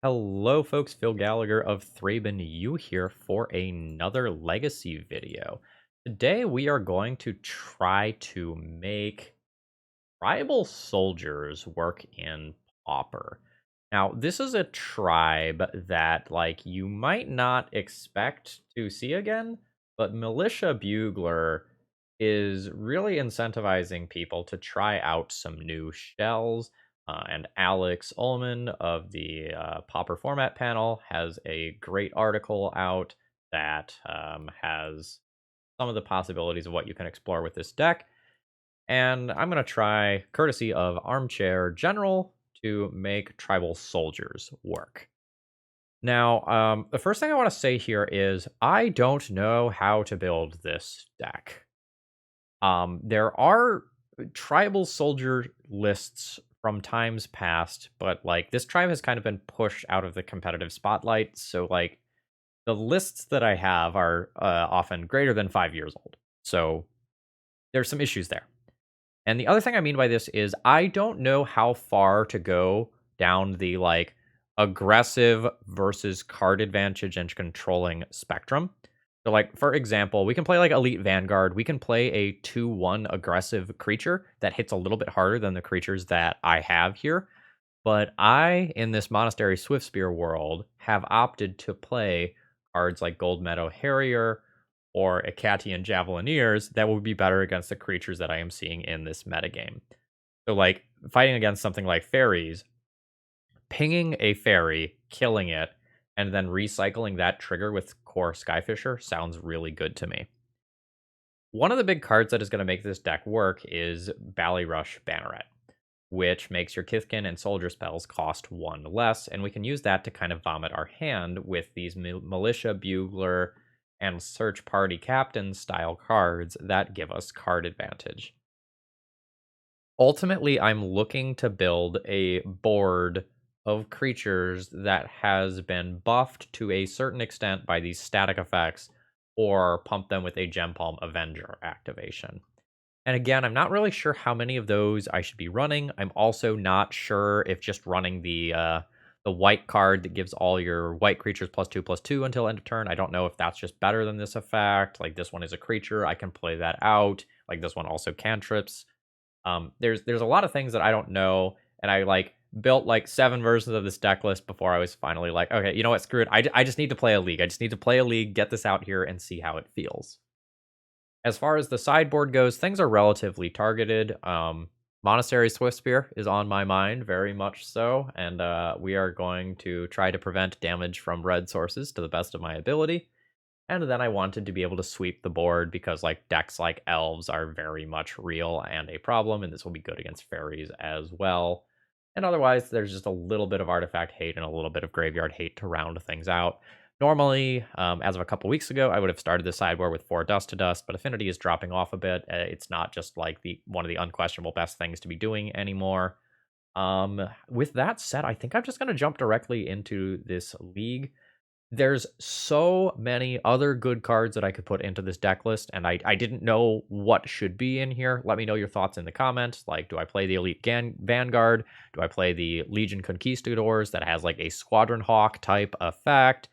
Hello, folks. Phil Gallagher of ThrabenU here for another legacy video. Today, we are going to try to make tribal soldiers work in Pauper. Now, this is a tribe that, you might not expect to see again, but Militia Bugler is really incentivizing people to try out some new shells. And Alex Ullman of the Pauper Format panel has a great article out that has some of the possibilities of what you can explore with this deck. And I'm going to try, courtesy of Armchair General, to make tribal soldiers work. Now, the first thing I want to say here is I don't know how to build this deck. There are tribal soldier lists from times past, but this tribe has kind of been pushed out of the competitive spotlight. So the lists that I have are often greater than 5 years old. So there's some issues there. And the other thing I mean by this is I don't know how far to go down the aggressive versus card advantage and controlling spectrum. So for example, we can play Elite Vanguard. We can play a 2/1 aggressive creature that hits a little bit harder than the creatures that I have here. But I, in this Monastery Swiftspear world, have opted to play cards like Gold Meadow Harrier or Acatian Javelineers that would be better against the creatures that I am seeing in this metagame. So fighting against something like fairies, pinging a fairy, killing it, and then recycling that trigger with Kor Skyfisher sounds really good to me. One of the big cards that is going to make this deck work is Ballyrush Banneret, which makes your Kithkin and Soldier spells cost 1 less, and we can use that to kind of vomit our hand with these Militia Bugler and Search Party Captain style cards that give us card advantage. Ultimately, I'm looking to build a board of creatures that has been buffed to a certain extent by these static effects, or pump them with a Gem Palm Avenger activation. And again, I'm not really sure how many of those I should be running. I'm also not sure if just running the white card that gives all your white creatures +2/+2 until end of turn. I don't know if that's just better than this effect. Like this one is a creature, I can play that out. Like this one also cantrips. There's a lot of things that I don't know, and I built 7 versions of this deck list before I was finally like, okay, you know what, screw it. I just need to play a league. I just need to play a league, get this out here, and see how it feels. As far as the sideboard goes, things are relatively targeted. Monastery Swiftspear is on my mind, very much so, and we are going to try to prevent damage from red sources to the best of my ability. And then I wanted to be able to sweep the board because decks like elves are very much real and a problem, and this will be good against fairies as well. And otherwise, there's just a little bit of artifact hate and a little bit of graveyard hate to round things out. Normally, as of a couple weeks ago, I would have started the sideboard with 4 Dust to Dust, but Affinity is dropping off a bit. It's not just one of the unquestionable best things to be doing anymore. With that said, I think I'm just going to jump directly into this league. There's so many other good cards that I could put into this deck list, and I didn't know what should be in here. Let me know your thoughts in the comments. Do I play the Elite Vanguard? Do I play the Legion Conquistadors that has a Squadron Hawk type effect?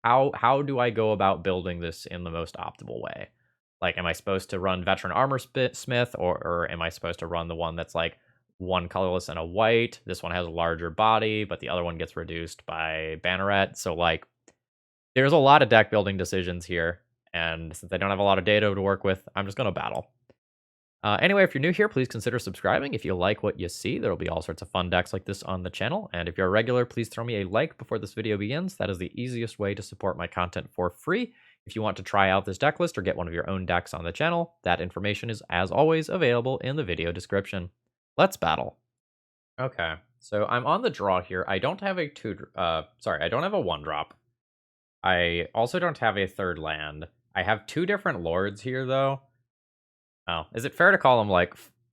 How do I go about building this in the most optimal way? Am I supposed to run Veteran Armor Smith, or am I supposed to run the one that's one colorless and a white? This one has a larger body, but the other one gets reduced by Banneret. So there's a lot of deck building decisions here, and since I don't have a lot of data to work with, I'm just going to battle. Anyway, if you're new here, please consider subscribing. If you like what you see, there will be all sorts of fun decks like this on the channel. And if you're a regular, please throw me a like before this video begins. That is the easiest way to support my content for free. If you want to try out this deck list or get one of your own decks on the channel, that information is, as always, available in the video description. Let's battle. Okay, so I'm on the draw here. I don't have a I don't have a 1-drop. I also don't have a 3rd land. I have 2 different lords here, though. Oh, is it fair to call them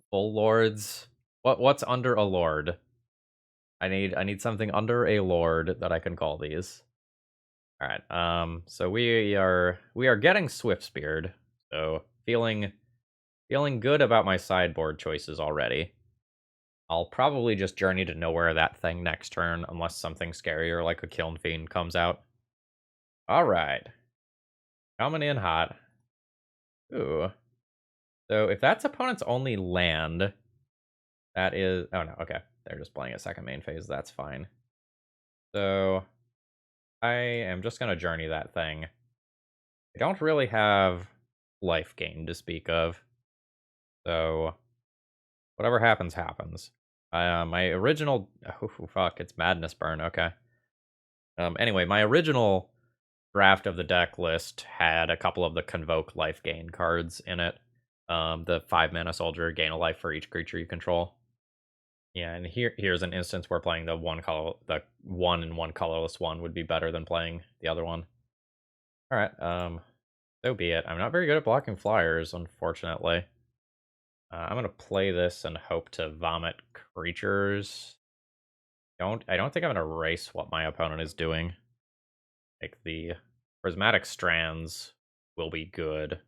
full lords? What's under a lord? I need something under a lord that I can call these. All right. So we are getting Swiftspeared. So feeling good about my sideboard choices already. I'll probably just Journey to Nowhere that thing next turn, unless something scarier like a Kiln Fiend comes out. Alright. Coming in hot. Ooh. So if that's opponent's only land, that is... Oh, no, okay. They're just playing a second main phase. That's fine. So I am just going to Journey that thing. I don't really have life gain to speak of. So whatever happens, happens. My original... Oh, fuck. It's Madness Burn. Okay. Anyway, my original draft of the deck list had a couple of the Convoke life gain cards in it. The 5-mana soldier, gain a life for each creature you control. Yeah, and here's an instance where playing the 1 and 1 colorless one would be better than playing the other one. Alright, so be it. I'm not very good at blocking flyers, unfortunately. I'm gonna play this and hope to vomit creatures. I don't think I'm gonna erase what my opponent is doing. Like, the prismatic strands will be good.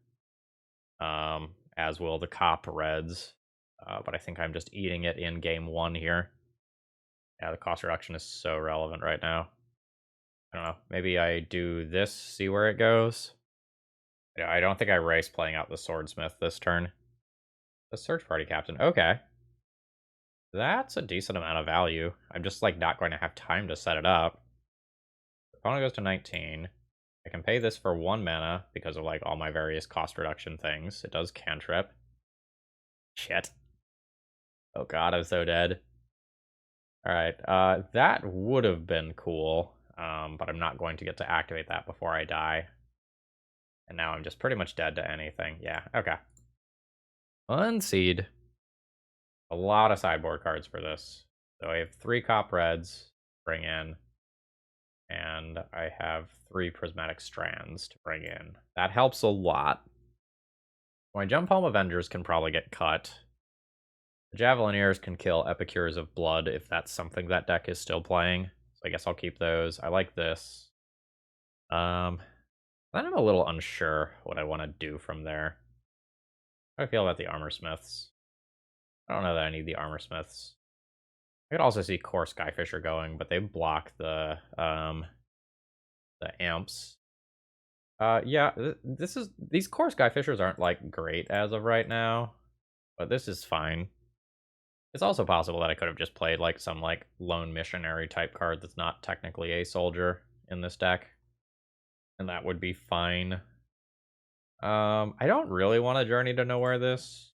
As will the cop reds. But I think I'm just eating it in game 1 here. Yeah, the cost reduction is so relevant right now. I don't know. Maybe I do this, see where it goes. Yeah, I don't think I race playing out the swordsmith this turn. The search party captain. Okay. That's a decent amount of value. I'm just like not going to have time to set it up. Opponent goes to 19. I can pay this for 1 mana because of like all my various cost reduction things. It does cantrip. Shit. Oh god, I'm so dead. Alright, that would have been cool, but I'm not going to get to activate that before I die. And now I'm just pretty much dead to anything. Yeah, okay. Unseed. A lot of sideboard cards for this. So I have 3 cop reds, bring in, and I have 3 prismatic strands to bring in. That helps a lot. My Jump Home Avengers can probably get cut. The Javelineers can kill Epicures of Blood if that's something that deck is still playing. So I guess I'll keep those. I like this. Then I'm a little unsure what I want to do from there. How do I feel about the Armor Smiths? I don't know that I need the Armor Smiths. I could also see Kor Skyfisher going, but they block the amps. Yeah, these Kor Skyfishers aren't like great as of right now, but this is fine. It's also possible that I could have just played like some like lone missionary type card that's not technically a soldier in this deck, and that would be fine. I don't really want to Journey to Nowhere this,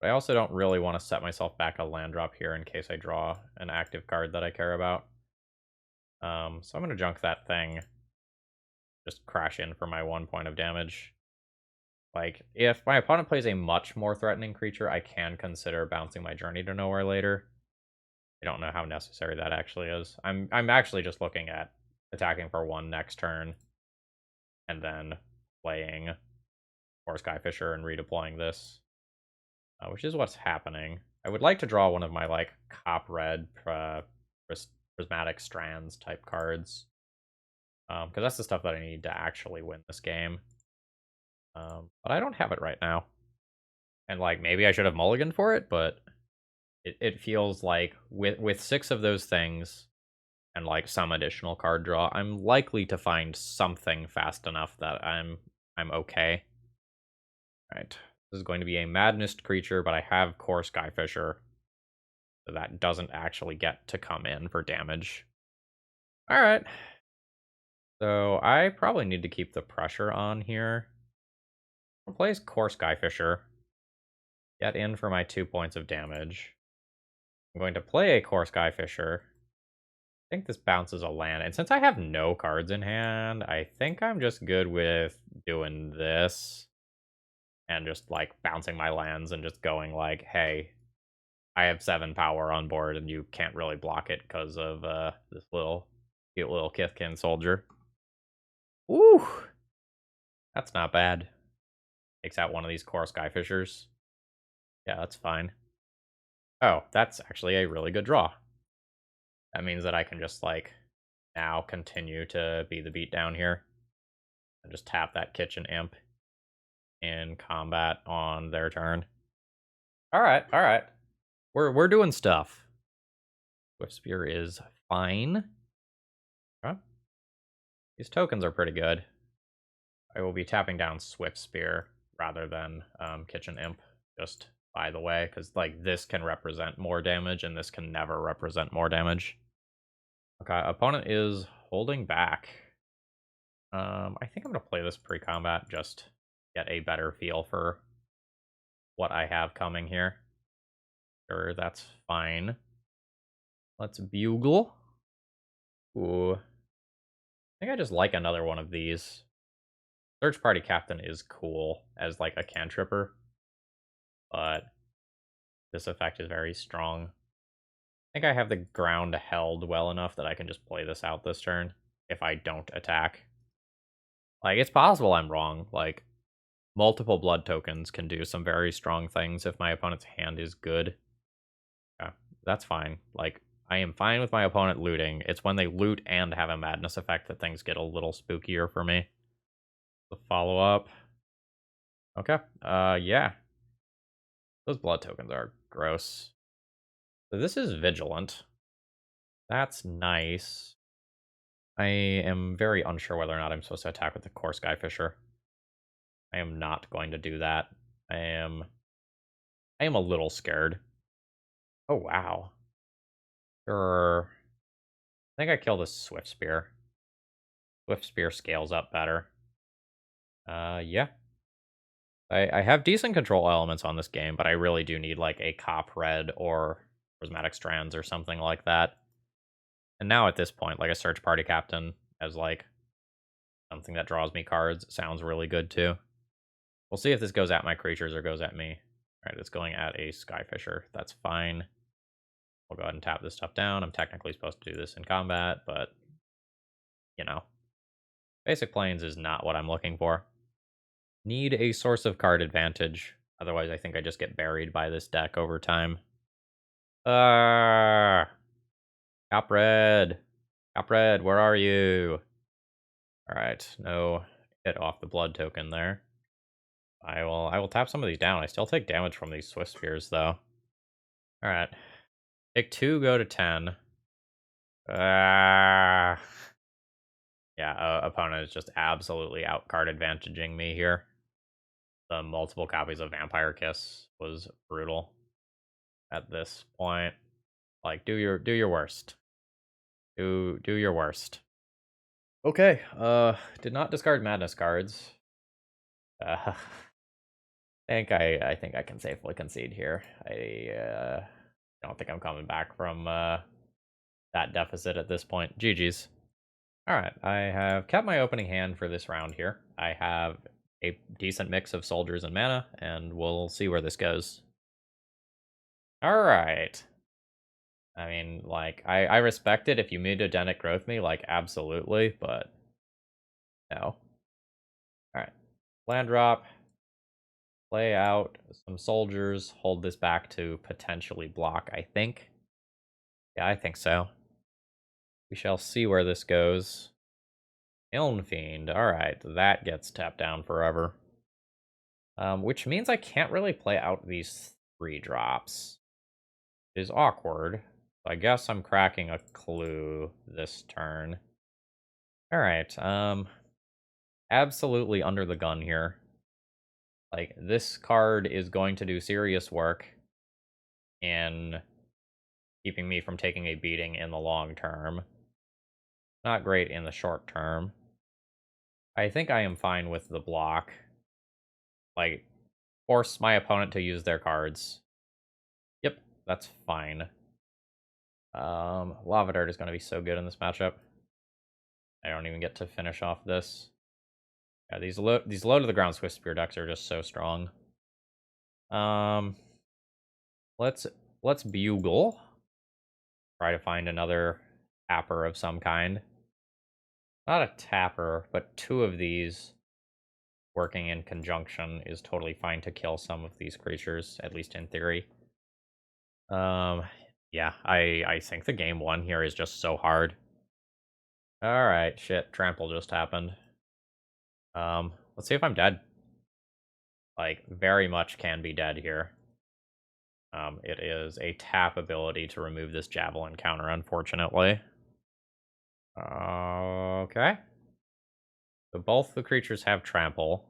but I also don't really want to set myself back a land drop here in case I draw an active card that I care about. So I'm gonna junk that thing. Just crash in for my 1 point of damage. Like, if my opponent plays a much more threatening creature, I can consider bouncing my Journey to Nowhere later. I don't know how necessary that actually is. I'm actually just looking at attacking for 1 next turn, and then playing Kor Skyfisher and redeploying this, which is what's happening. I would like to draw one of my like cop red prismatic strands type cards, because that's the stuff that I need to actually win this game. But I don't have it right now, and like maybe I should have mulliganed for it, but it feels like with 6 of those things and like some additional card draw, I'm likely to find something fast enough that I'm okay. All right, this is going to be a madness creature, but I have Kor Skyfisher, so that doesn't actually get to come in for damage. All right, so I probably need to keep the pressure on here. I'll play Kor Skyfisher, get in for my 2 points of damage. I'm going to play a Kor Skyfisher. I think this bounces a land, and since I have no cards in hand, I think I'm just good with doing this and just like bouncing my lands and just going like, hey, I have 7 power on board and you can't really block it because of this cute little Kithkin soldier. Ooh, that's not bad. Takes out one of these Kor Skyfishers. Yeah, that's fine. Oh, that's actually a really good draw. That means that I can just like now continue to be the beatdown here and just tap that kitchen imp in combat on their turn. All right, all right. we're doing stuff. Swift Spear is fine. Okay. These tokens are pretty good. I will be tapping down Swift Spear rather than Kitchen Imp, just by the way, because like this can represent more damage and this can never represent more damage. Okay, opponent is holding back. I think I'm gonna play this pre-combat, just get a better feel for what I have coming here. Sure, that's fine. Let's bugle. Ooh. I think I just like another one of these. Search Party Captain is cool as like a cantripper, but this effect is very strong. I think I have the ground held well enough that I can just play this out this turn if I don't attack. Like, it's possible I'm wrong. Like, multiple blood tokens can do some very strong things if my opponent's hand is good. Yeah, that's fine. Like, I am fine with my opponent looting. It's when they loot and have a madness effect that things get a little spookier for me. The follow-up. Okay, yeah. Those blood tokens are gross. So this is Vigilant. That's nice. I am very unsure whether or not I'm supposed to attack with the Kor Skyfisher. I am not going to do that. I am a little scared. Oh, wow. Sure. I think I kill the Swift Spear. Swift Spear scales up better. Yeah. I have decent control elements on this game, but I really do need, like, a Cop Red or Prismatic Strands or something like that. And now at this point, like, a Search Party Captain as, like, something that draws me cards sounds really good, too. We'll see if this goes at my creatures or goes at me. Alright, it's going at a Skyfisher. That's fine. We'll go ahead and tap this stuff down. I'm technically supposed to do this in combat, but, you know. Basic Plains is not what I'm looking for. Need a source of card advantage. Otherwise, I think I just get buried by this deck over time. Cop Red. Cop Red, where are you? Alright, no hit off the blood token there. I will tap some of these down. I still take damage from these Swift Spears, though. Alright. Take 2, go to 10. Yeah, opponent is just absolutely out-card advantaging me here. The multiple copies of Vampire Kiss was brutal at this point. Like, do your worst. Do your worst. Okay, did not discard madness cards. I think I can safely concede here. I don't think I'm coming back from that deficit at this point. GG's. Alright, I have kept my opening hand for this round here. I have a decent mix of soldiers and mana, and we'll see where this goes. Alright. I mean, like, I respect it if you mutagenic growth me, like, absolutely, but no. Alright. Land drop. Play out some soldiers. Hold this back to potentially block, I think. Yeah, I think so. We shall see where this goes. Iln Fiend. Alright, that gets tapped down forever. Which means I can't really play out these 3 drops. It is awkward. So I guess I'm cracking a clue this turn. Alright, absolutely under the gun here. Like, this card is going to do serious work in keeping me from taking a beating in the long term. Not great in the short term. I think I am fine with the block. Like, force my opponent to use their cards. Yep, that's fine. Lava Dart is going to be so good in this matchup. I don't even get to finish off this. Yeah, these low to the ground Swift Spear decks are just so strong. Let's bugle. Try to find another tapper of some kind. Not a tapper, but 2 of these working in conjunction is totally fine to kill some of these creatures, at least in theory. Yeah, I think the game 1 here is just so hard. Alright, shit, trample just happened. Let's see if I'm dead. Like, very much can be dead here. It is a tap ability to remove this Javelin counter, unfortunately. Okay. So both the creatures have trample.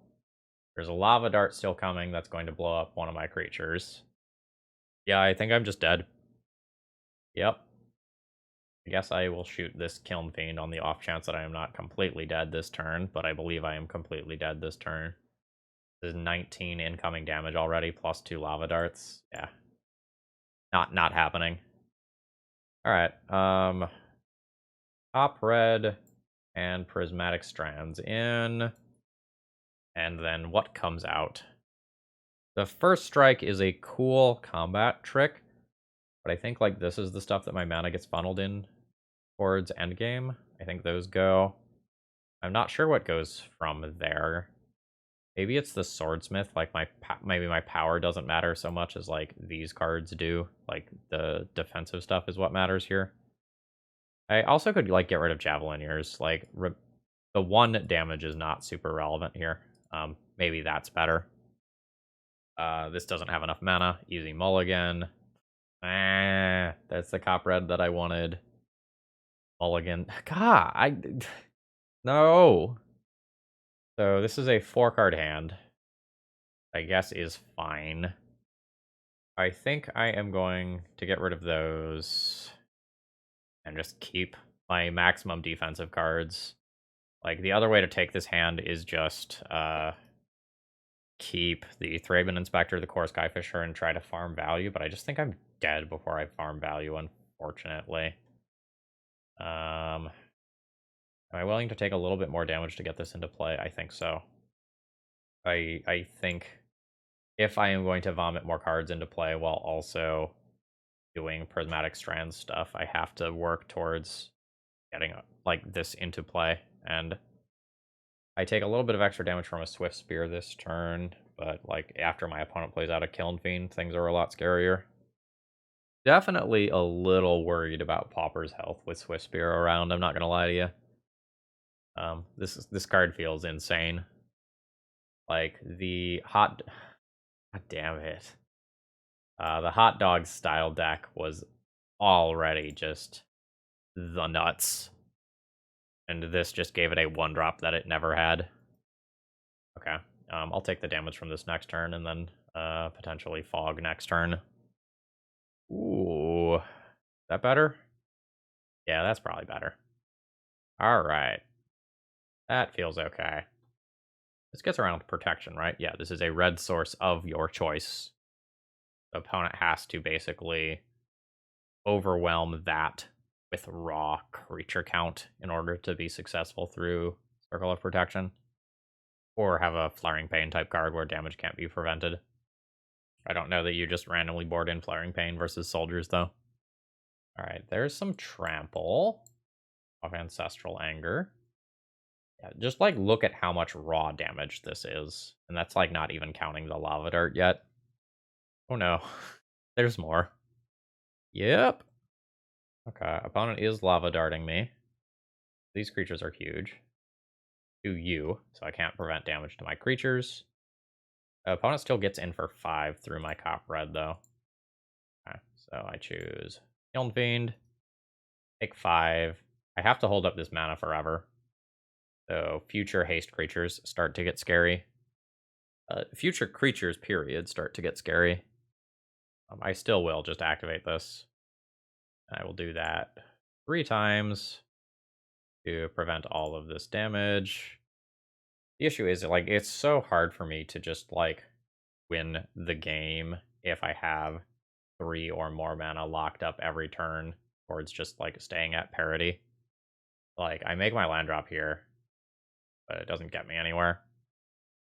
There's a lava dart still coming that's going to blow up one of my creatures. Yeah, I think I'm just dead. Yep. I guess I will shoot this Kiln Fiend on the off chance that I am not completely dead this turn, but I believe I am completely dead this turn. This is 19 incoming damage already, plus 2 lava darts. Yeah. Not happening. Alright, top red and prismatic strands in. And then what comes out? The first strike is a cool combat trick, but I think like this is the stuff that my mana gets funneled in towards endgame. I think those go. I'm not sure what goes from there. Maybe it's the swordsmith. Like maybe my power doesn't matter so much as like these cards do. Like the defensive stuff is what matters here. I also could like get rid of Javelineers. Like the 1 damage is not super relevant here. Maybe that's better. This doesn't have enough mana. Easy mulligan. That's the cop red that I wanted. Mulligan. God, no. So this is a 4-card hand. I guess is fine. I think I am going to get rid of those and just keep my maximum defensive cards. Like the other way to take this hand is just keep the Thraben Inspector, the Kor Skyfisher, and try to farm value, but I just think I'm dead before I farm value, unfortunately. Am I willing to take a little bit more damage to get this into play? I think so. I think if I am going to vomit more cards into play while also doing Prismatic Strands stuff, I have to work towards getting like this into play. And I take a little bit of extra damage from a Swift Spear this turn, but like after my opponent plays out a Kiln Fiend, things are a lot scarier. Definitely a little worried about Pauper's health with Swift Spear around, I'm not gonna lie to you. This card feels insane. Like the hot God damn it. The hot dog style deck was already just the nuts. And this just gave it a 1-drop that it never had. Okay. I'll take the damage from this next turn and then potentially fog next turn. Ooh. Is that better? Yeah, that's probably better. Alright. That feels okay. This gets around protection, right? Yeah, this is a red source of your choice. The opponent has to basically overwhelm that with raw creature count in order to be successful through Circle of Protection. Or have a Flaring Pain type card where damage can't be prevented. I don't know that you just randomly board in Flaring Pain versus soldiers, though. Alright, there's some trample of Ancestral Anger. Yeah, just like look at how much raw damage this is. And that's like not even counting the lava dart yet. Oh no. There's more. Yep. Okay, opponent is lava darting me. These creatures are huge. To you, so I can't prevent damage to my creatures. Opponent still gets in for 5 through my cop red, though. Okay, so I choose Kiln Fiend. Take 5. I have to hold up this mana forever. So future haste creatures start to get scary. Future creatures, period, start to get scary. I still will just activate this. I will do that 3 times to prevent all of this damage. The issue is, like, it's so hard for me to just, like, win the game if I have 3 or more mana locked up every turn towards just, like, staying at parity. Like, I make my land drop here, but it doesn't get me anywhere.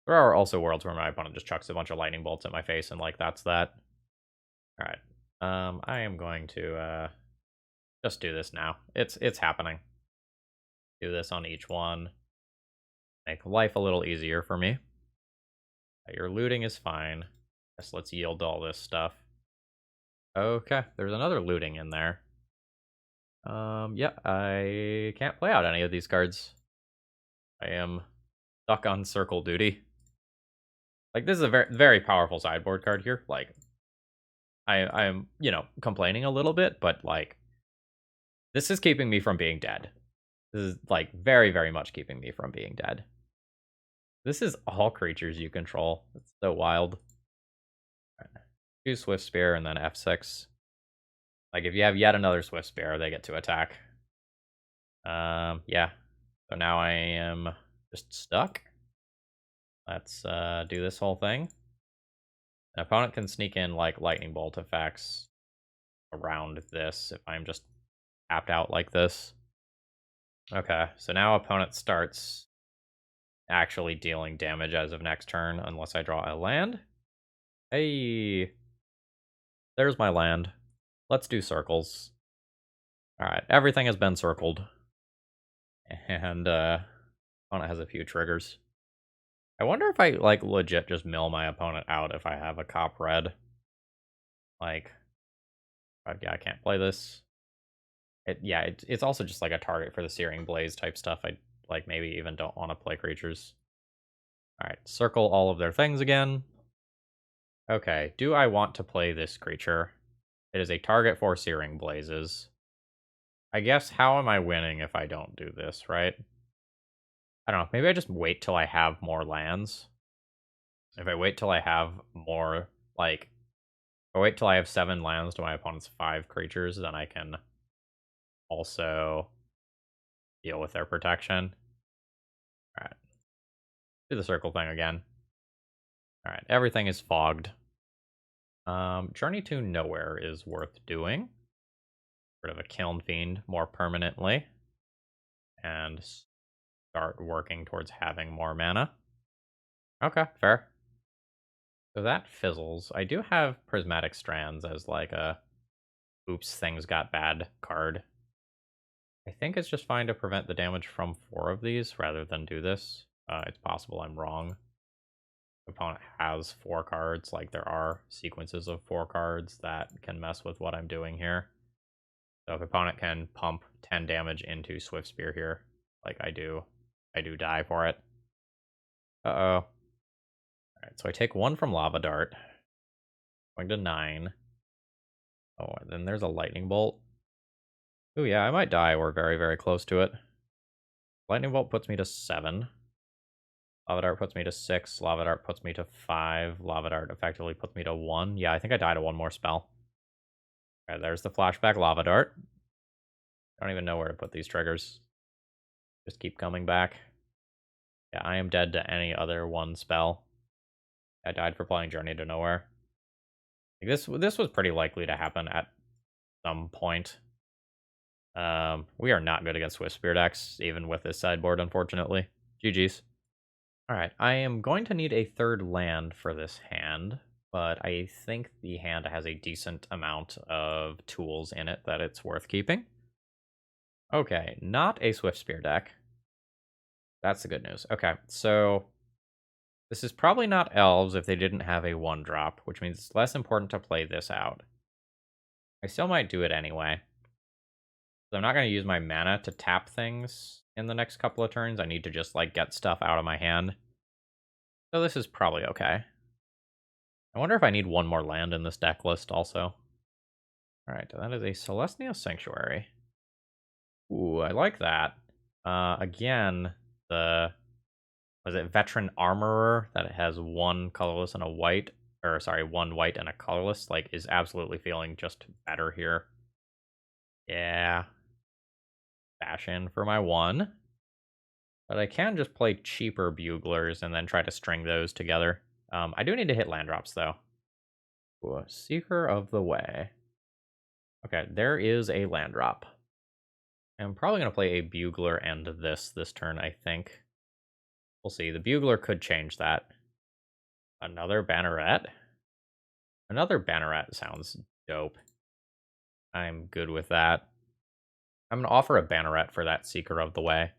There are also worlds where my opponent just chucks a bunch of lightning bolts at my face, and, like, that's that. Alright. I am going to, just do this now. It's happening. Do this on each one. Make life a little easier for me. Your looting is fine. Guess let's yield all this stuff. Okay, there's another looting in there. Yeah, I can't play out any of these cards. I am stuck on circle duty. Like, this is a very, very powerful sideboard card here. Like, I'm, you know, complaining a little bit, but like this is keeping me from being dead. This is like very, very much keeping me from being dead. This is all creatures you control. It's so wild. Do Swift Spear and then F6. Like if you have yet another Swift Spear, they get to attack. Yeah. So now I am just stuck. Let's do this whole thing. An opponent can sneak in like lightning bolt effects around this if I'm just tapped out like this. Okay, so now opponent starts actually dealing damage as of next turn unless I draw a land. Hey, there's my land. Let's do circles. Alright, everything has been circled. And opponent has a few triggers. I wonder if I like legit just mill my opponent out if I have a cop red. Like, yeah, I can't play this. It's also just like a target for the Searing Blaze type stuff. I like maybe even don't want to play creatures. Alright, circle all of their things again. Okay, do I want to play this creature? It is a target for Searing Blazes. I guess how am I winning if I don't do this, right? I don't know, maybe I just wait till I have more lands. If I wait till I have more, like, if I wait till I have 7 lands to my opponent's 5 creatures, then I can also deal with their protection. Alright. Do the circle thing again. Alright, everything is fogged. Journey to Nowhere is worth doing. Rid of a Kiln Fiend more permanently. And start working towards having more mana. Okay, fair. So that fizzles. I do have Prismatic Strands as like a oops, things got bad card. I think it's just fine to prevent the damage from 4 of these rather than do this. It's possible I'm wrong. Opponent has 4 cards, like there are sequences of 4 cards that can mess with what I'm doing here. So if opponent can pump 10 damage into Swift Spear here, like I do die for it. Uh-oh. Alright, so I take 1 from Lava Dart. Going to 9. Oh, and then there's a Lightning Bolt. Oh yeah, I might die. We're very, very close to it. Lightning Bolt puts me to 7. Lava Dart puts me to 6. Lava Dart puts me to 5. Lava Dart effectively puts me to 1. Yeah, I think I die to 1 more spell. Alright, there's the flashback Lava Dart. I don't even know where to put these triggers. Just keep coming back. Yeah, I am dead to any other 1 spell. I died for playing Journey to Nowhere. Like this was pretty likely to happen at some point. We are not good against Swift Spear decks, even with this sideboard, unfortunately. GG's. Alright, I am going to need a 3rd land for this hand, but I think the hand has a decent amount of tools in it that it's worth keeping. Okay, not a Swift Spear deck. That's the good news. Okay, so this is probably not Elves if they didn't have a 1-drop, which means it's less important to play this out. I still might do it anyway. So I'm not going to use my mana to tap things in the next couple of turns. I need to just, like, get stuff out of my hand. So this is probably okay. I wonder if I need 1 more land in this deck list also. Alright, that is a Celestia Sanctuary. Ooh, I like that. Again, was it Veteran Armorer that it has 1 colorless and a white, or sorry, 1 white and a colorless, like, is absolutely feeling just better here. Yeah. Dash in for my 1. But I can just play cheaper Buglers and then try to string those together. I do need to hit land drops, though. Ooh, Seeker of the Way. Okay, there is a land drop. I'm probably going to play a Bugler and this turn, I think. We'll see. The Bugler could change that. Another Banneret. Another Banneret sounds dope. I'm good with that. I'm going to offer a Banneret for that Seeker of the Way.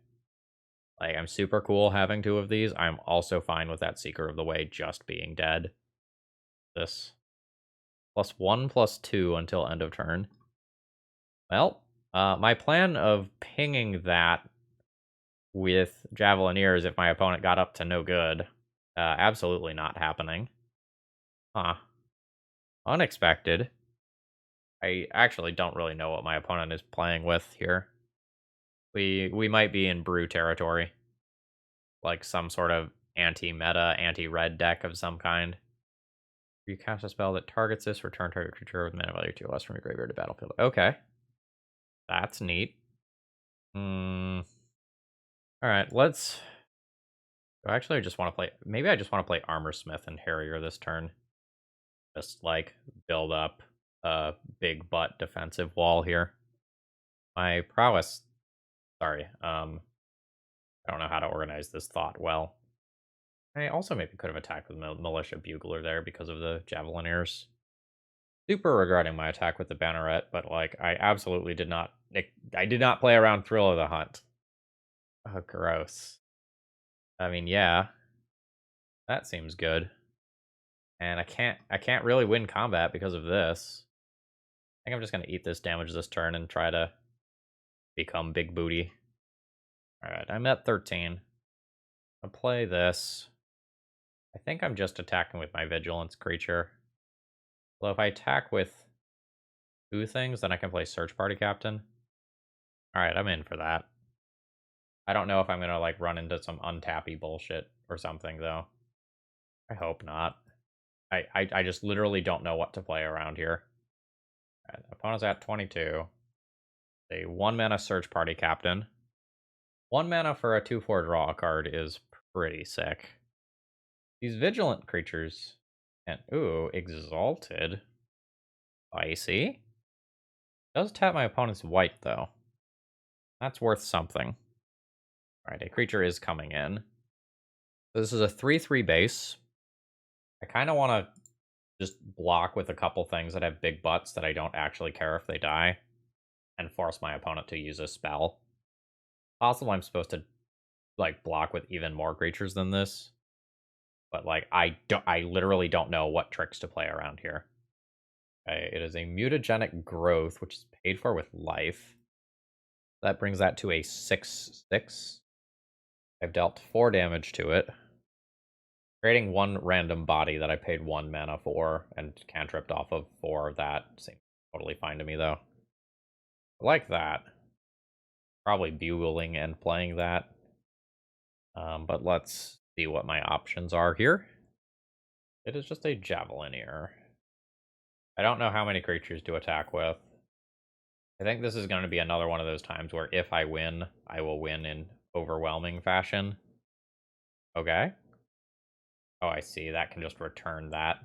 Like, I'm super cool having 2 of these. I'm also fine with that Seeker of the Way just being dead. This. +1/+2 until end of turn. Well, my plan of pinging that with Javelineers if my opponent got up to no good, absolutely not happening. Huh. Unexpected. I actually don't really know what my opponent is playing with here. We might be in brew territory, like some sort of anti-meta, anti-red deck of some kind. You cast a spell that targets this, return target creature with mana value 2 less from your graveyard to battlefield. Okay. That's neat. Hmm. Alright, let's... Actually, I just want to play... Maybe I just want to play Armor Smith and Harrier this turn. Just, like, build up a big butt defensive wall here. My prowess... Sorry, I don't know how to organize this thought well. I also maybe could have attacked with Militia Bugler there because of the Javelineers. Super regretting my attack with the Banneret, but like I absolutely did not. I did not play around Thrill of the Hunt. Oh, gross. I mean, yeah, that seems good. And I can't really win combat because of this. I think I'm just gonna eat this damage this turn and try to become big booty. All right, I'm at 13. I'll play this. I think I'm just attacking with my Vigilance creature. Well, if I attack with 2 things, then I can play Search Party Captain. Alright, I'm in for that. I don't know if I'm gonna, like, run into some untappy bullshit or something, though. I hope not. I just literally don't know what to play around here. Right, opponent's at 22. A 1-mana Search Party Captain. 1 mana for a 2/4 draw card is pretty sick. These Vigilant creatures... And, ooh, Exalted. Spicy. Does tap my opponent's white, though. That's worth something. Alright, a creature is coming in. So this is a 3/3 base. I kind of want to just block with a couple things that have big butts that I don't actually care if they die, and force my opponent to use a spell. Possibly I'm supposed to like block with even more creatures than this, but like I literally don't know what tricks to play around here. Okay, it is a mutagenic growth, which is paid for with life. That brings that to a 6/6. I've dealt 4 damage to it. Creating 1 random body that I paid 1 mana for and cantripped off of 4 of that seems totally fine to me, though. I like that. Probably bugling and playing that. But let's see what my options are here. It is just a Javelineer. I don't know how many creatures to attack with. I think this is going to be another one of those times where if I win, I will win in overwhelming fashion. Okay. Oh, I see. That can just return that.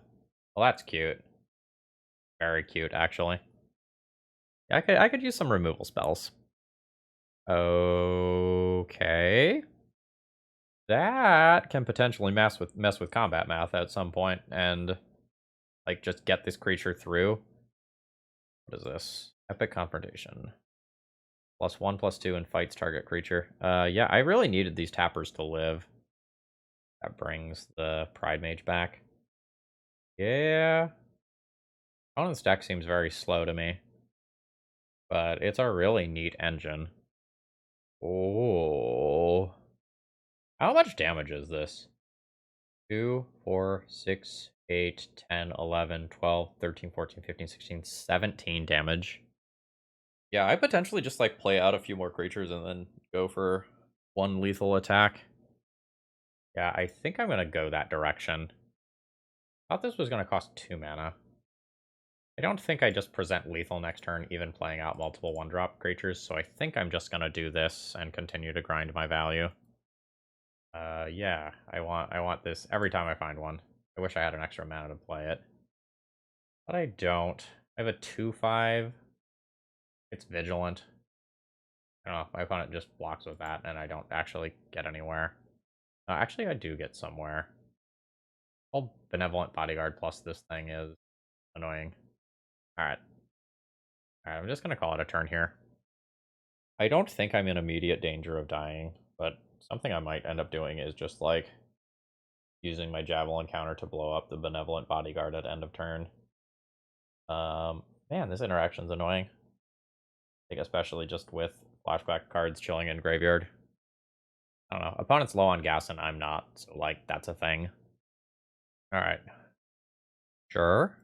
Well, that's cute. Very cute, actually. Yeah, I could use some removal spells. Okay. That can potentially mess with combat math at some point and like just get this creature through. What is this? Epic Confrontation. +1/+2 and fights target creature. Yeah, I really needed these tappers to live. That brings the Pride Mage back. Yeah. Opponent's deck seems very slow to me. But it's a really neat engine. Oh. How much damage is this? 2, 4, 6, 8, 10, 11, 12, 13, 14, 15, 16, 17 damage. Yeah, I potentially just like play out a few more creatures and then go for 1 lethal attack. Yeah, I think I'm gonna go that direction. Thought this was gonna cost 2 mana. I don't think I just present lethal next turn, even playing out multiple 1-drop creatures, so I think I'm just gonna do this and continue to grind my value. Yeah, I want this every time I find one. I wish I had an extra mana to play it. But I don't. I have a 2/5. It's Vigilant. I don't know, my opponent just blocks with that, and I don't actually get anywhere. Actually, I do get somewhere. Well, Benevolent Bodyguard plus this thing is annoying. Alright. Alright, I'm just gonna call it a turn here. I don't think I'm in immediate danger of dying, but something I might end up doing is just, like, using my Javelin counter to blow up the Benevolent Bodyguard at end of turn. Man, this interaction's annoying. I think especially just with flashback cards chilling in graveyard. I don't know. Opponent's low on gas and I'm not, so, like, that's a thing. Alright. Sure.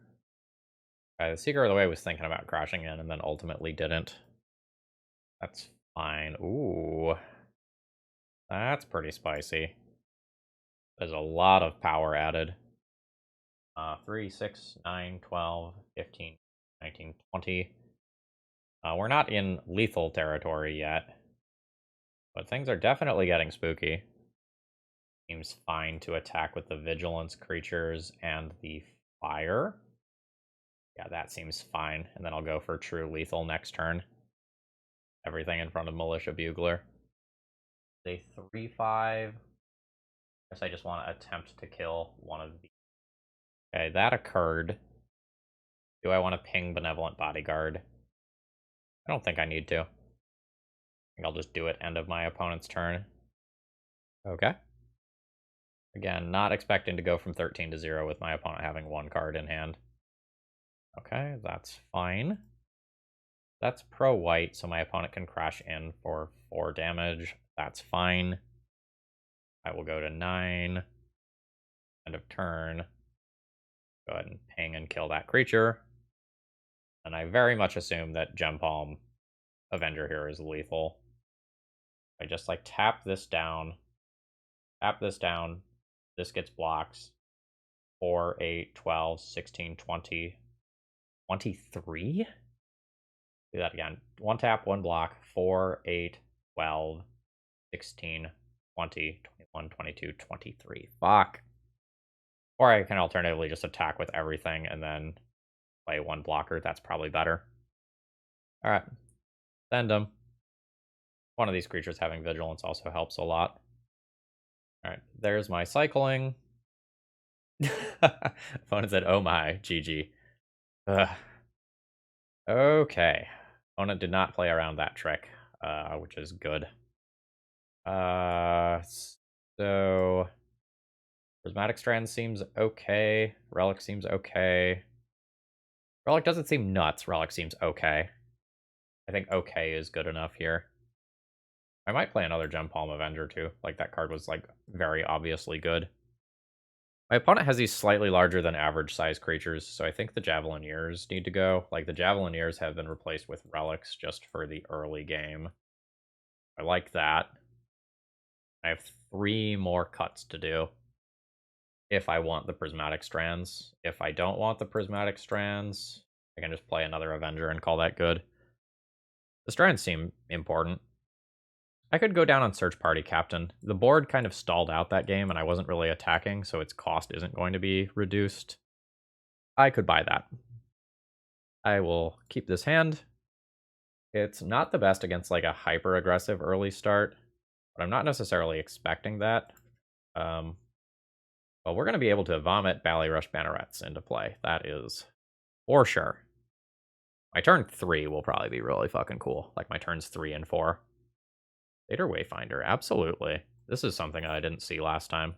The Seeker of the Way was thinking about crashing in and then ultimately didn't. That's fine. Ooh. That's pretty spicy. There's a lot of power added. 3, 6, 9, 12, 15, 19, 20. We're not in lethal territory yet. But things are definitely getting spooky. Seems fine to attack with the vigilance creatures and the fire. Yeah, that seems fine. And then I'll go for true lethal next turn. Everything in front of Militia Bugler. They 3/5. Guess I just want to attempt to kill one of the. Okay, that occurred. Do I want to ping Benevolent Bodyguard? I don't think I need to. I think I'll just do it end of my opponent's turn. Okay. Again, not expecting to go from 13 to 0 with my opponent having one card in hand. Okay, that's fine. That's pro-white, so my opponent can crash in for 4 damage. That's fine. I will go to 9. End of turn. Go ahead and ping and kill that creature. And I very much assume that Gem Palm Avenger here is lethal. I just like tap this down, this gets blocks. 4, 8, 12, 16, 20, 23? Do that again. 1 tap, 1 block, 4, 8, 12, 16, 20, 21, 22, 23. Fuck. Or I can alternatively just attack with everything and then play 1 blocker. That's probably better. Alright. Send them. One of these creatures having vigilance also helps a lot. Alright, there's my cycling. Opponent said, oh my, GG. Ugh. Okay. Opponent did not play around that trick, which is good. So Prismatic Strand seems okay. Relic seems okay. Relic doesn't seem nuts. Relic seems okay. I think okay is good enough here. I might play another Gem Palm Avenger too. Like, that card was, like, very obviously good. My opponent has these slightly larger than average size creatures, so I think the Javelineers need to go. Like, the Javelineers have been replaced with relics just for the early game. I like that. I have 3 more cuts to do if I want the Prismatic Strands. If I don't want the Prismatic Strands, I can just play another Avenger and call that good. The Strands seem important. I could go down on Search Party Captain. The board kind of stalled out that game, and I wasn't really attacking, so its cost isn't going to be reduced. I could buy that. I will keep this hand. It's not the best against, like, a hyper-aggressive early start, but I'm not necessarily expecting that. Well, we're going to be able to vomit Ballyrush Bannerets into play. That is for sure. My turn 3 will probably be really fucking cool. Like, my turns 3 and 4. Vader Wayfinder, absolutely. This is something I didn't see last time.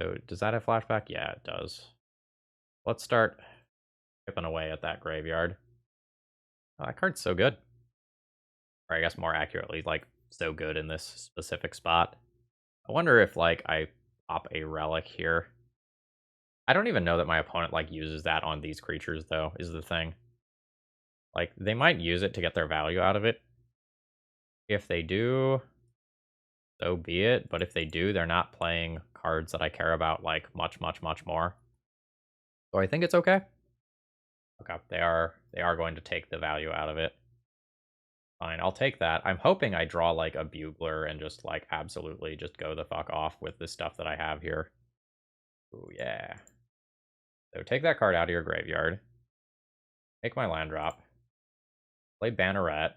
So, does that have flashback? Yeah, it does. Let's start chipping away at that graveyard. Oh, that card's so good. Or I guess more accurately, like, so good in this specific spot. I wonder if, like, I pop a relic here. I don't even know that my opponent, like, uses that on these creatures, though, is the thing. Like, they might use it to get their value out of it. If they do, so be it. But if they do, they're not playing cards that I care about, like, much, much, much more. So I think it's okay. Okay, they are going to take the value out of it. Fine, I'll take that. I'm hoping I draw, like, a Bugler and just, like, absolutely just go the fuck off with the stuff that I have here. Ooh, yeah. So take that card out of your graveyard. Take my land drop. Play Banneret.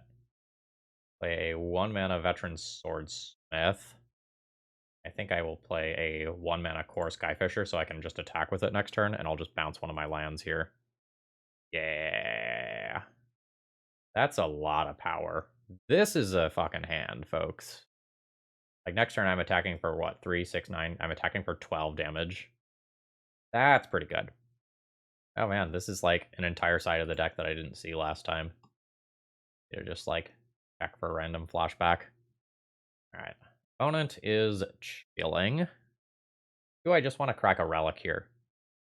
Play a 1-mana Veteran Swordsmith. I think I will play a 1-mana Kor Skyfisher so I can just attack with it next turn, and I'll just bounce one of my lands here. Yeah. That's a lot of power. This is a fucking hand, folks. Like, next turn I'm attacking for, what, 3, 6, 9? I'm attacking for 12 damage. That's pretty good. Oh man, this is like an entire side of the deck that I didn't see last time. They're just like check for a random flashback. Alright. Opponent is chilling. Do I just want to crack a relic here?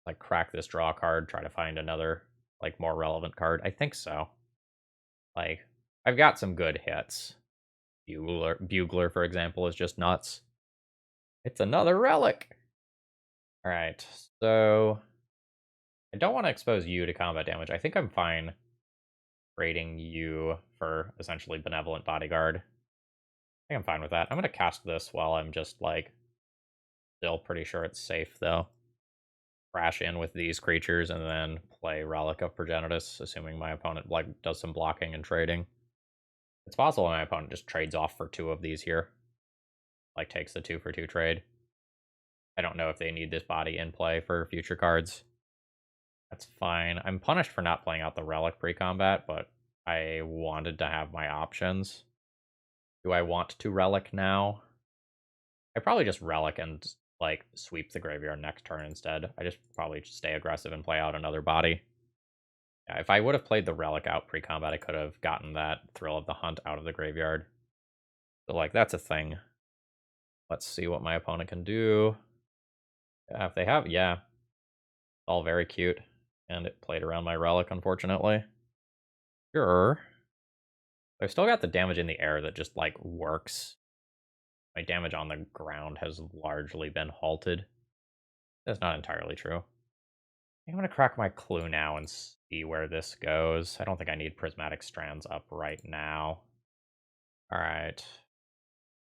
Like, crack this draw card, try to find another like, more relevant card? I think so. Like, I've got some good hits. Bugler, for example, is just nuts. It's another relic! Alright, so... I don't want to expose you to combat damage. I think I'm fine trading you for, essentially, Benevolent Bodyguard. I think I'm fine with that. I'm going to cast this while I'm just, like... Still pretty sure it's safe, though. Crash in with these creatures and then play Relic of Progenitus, assuming my opponent like does some blocking and trading. It's possible my opponent just trades off for 2 of these here. Like, takes the 2-for-2 trade. I don't know if they need this body in play for future cards. That's fine. I'm punished for not playing out the Relic pre-combat, but I wanted to have my options. Do I want to Relic now? I probably just Relic and, like, sweep the graveyard next turn instead. I just probably just stay aggressive and play out another body. Yeah, if I would have played the Relic out pre-combat, I could have gotten that Thrill of the Hunt out of the graveyard. So, like, that's a thing. Let's see what my opponent can do. Yeah, if they have, yeah. All very cute. And it played around my Relic, unfortunately. Sure. I've still got the damage in the air that just, like, works. My damage on the ground has largely been halted. That's not entirely true. I'm going to crack my clue now and see where this goes. I don't think I need Prismatic Strands up right now. Alright.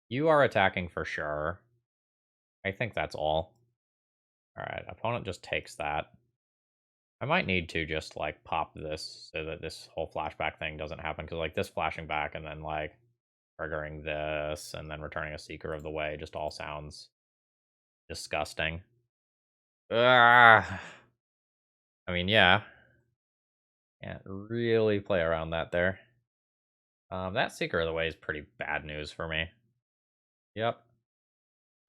You are attacking for sure. I think that's all. Alright, opponent just takes that. I might need to just, like, pop this so that this whole flashback thing doesn't happen, because, like, this flashing back and then, like, triggering this and then returning a Seeker of the Way just all sounds disgusting. Ah, I mean, yeah. Can't really play around that there. That Seeker of the Way is pretty bad news for me. Yep.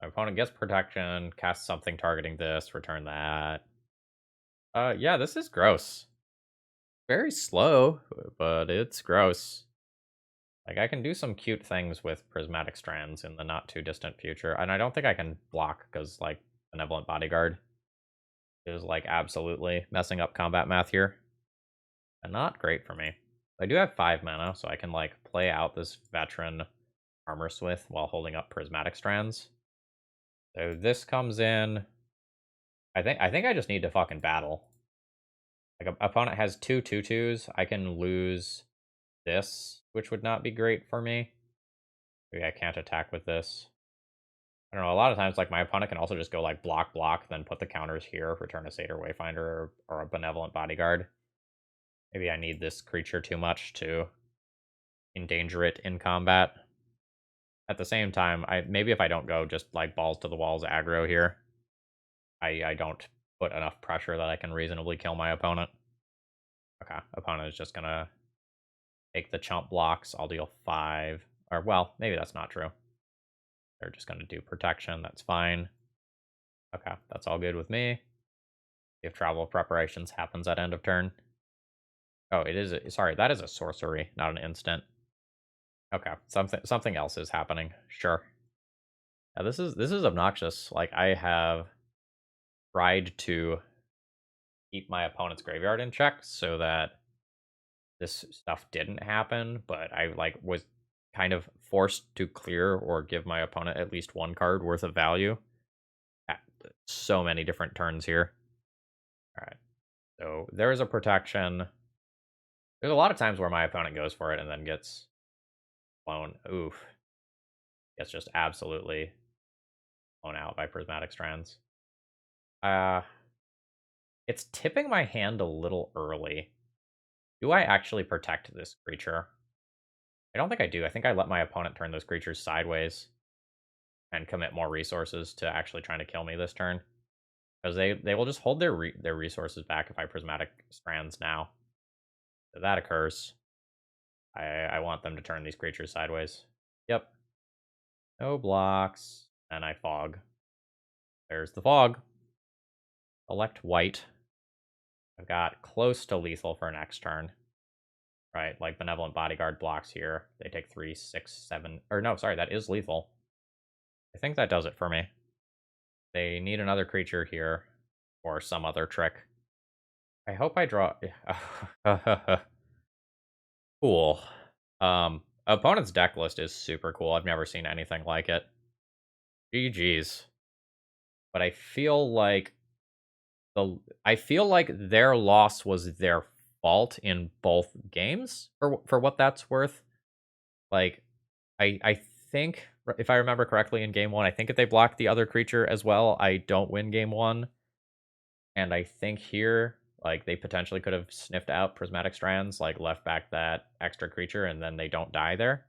My opponent gets protection, casts something targeting this, return that. Yeah, this is gross. Very slow, but it's gross. Like, I can do some cute things with Prismatic Strands in the not-too-distant future, and I don't think I can block, because, like, Benevolent Bodyguard is, like, absolutely messing up combat math here. And not great for me. I do have 5 mana, so I can, like, play out this Veteran Armor Smith while holding up Prismatic Strands. So this comes in. I think I just need to fucking battle. Like, a opponent has 2 2/2s. I can lose this, which would not be great for me. Maybe I can't attack with this. I don't know, a lot of times, like, my opponent can also just go, like, block, block, then put the counters here, return a Satyr Wayfinder or a Benevolent Bodyguard. Maybe I need this creature too much to endanger it in combat. At the same time, maybe if I don't go just, like, balls to the walls aggro here, I don't put enough pressure that I can reasonably kill my opponent. Okay, opponent is just gonna take the chump blocks. I'll deal 5. Or, well, maybe that's not true. They're just gonna do protection. That's fine. Okay, that's all good with me. If travel preparations happens at end of turn. Oh, it is. Sorry, that is a sorcery, not an instant. Okay, something else is happening. Sure. Yeah, this is obnoxious. Like, I have tried to keep my opponent's graveyard in check so that this stuff didn't happen, but I, like, was kind of forced to clear or give my opponent at least 1 card worth of value at so many different turns here. All right, so there is a protection. There's a lot of times where my opponent goes for it and then gets blown. Oof. Gets just absolutely blown out by Prismatic Strands. It's tipping my hand a little early. Do I actually protect this creature? I don't think I do. I think I let my opponent turn those creatures sideways and commit more resources to actually trying to kill me this turn. Because they will just hold their resources back if I Prismatic Strands now. If that occurs, I want them to turn these creatures sideways. Yep. No blocks. And I fog. There's the fog. Elect white. I've got close to lethal for next turn. Right, like Benevolent Bodyguard blocks here. They take 3, 6, 7. Or no, sorry, that is lethal. I think that does it for me. They need another creature here or some other trick. I hope I draw... Cool. Opponent's deck list is super cool. I've never seen anything like it. GG's. But I feel like their loss was their fault in both games for what that's worth. Like I think if I remember correctly in game 1, I think if they block the other creature as well, I don't win game 1. And I think here like they potentially could have sniffed out prismatic strands, like left back that extra creature and then they don't die there.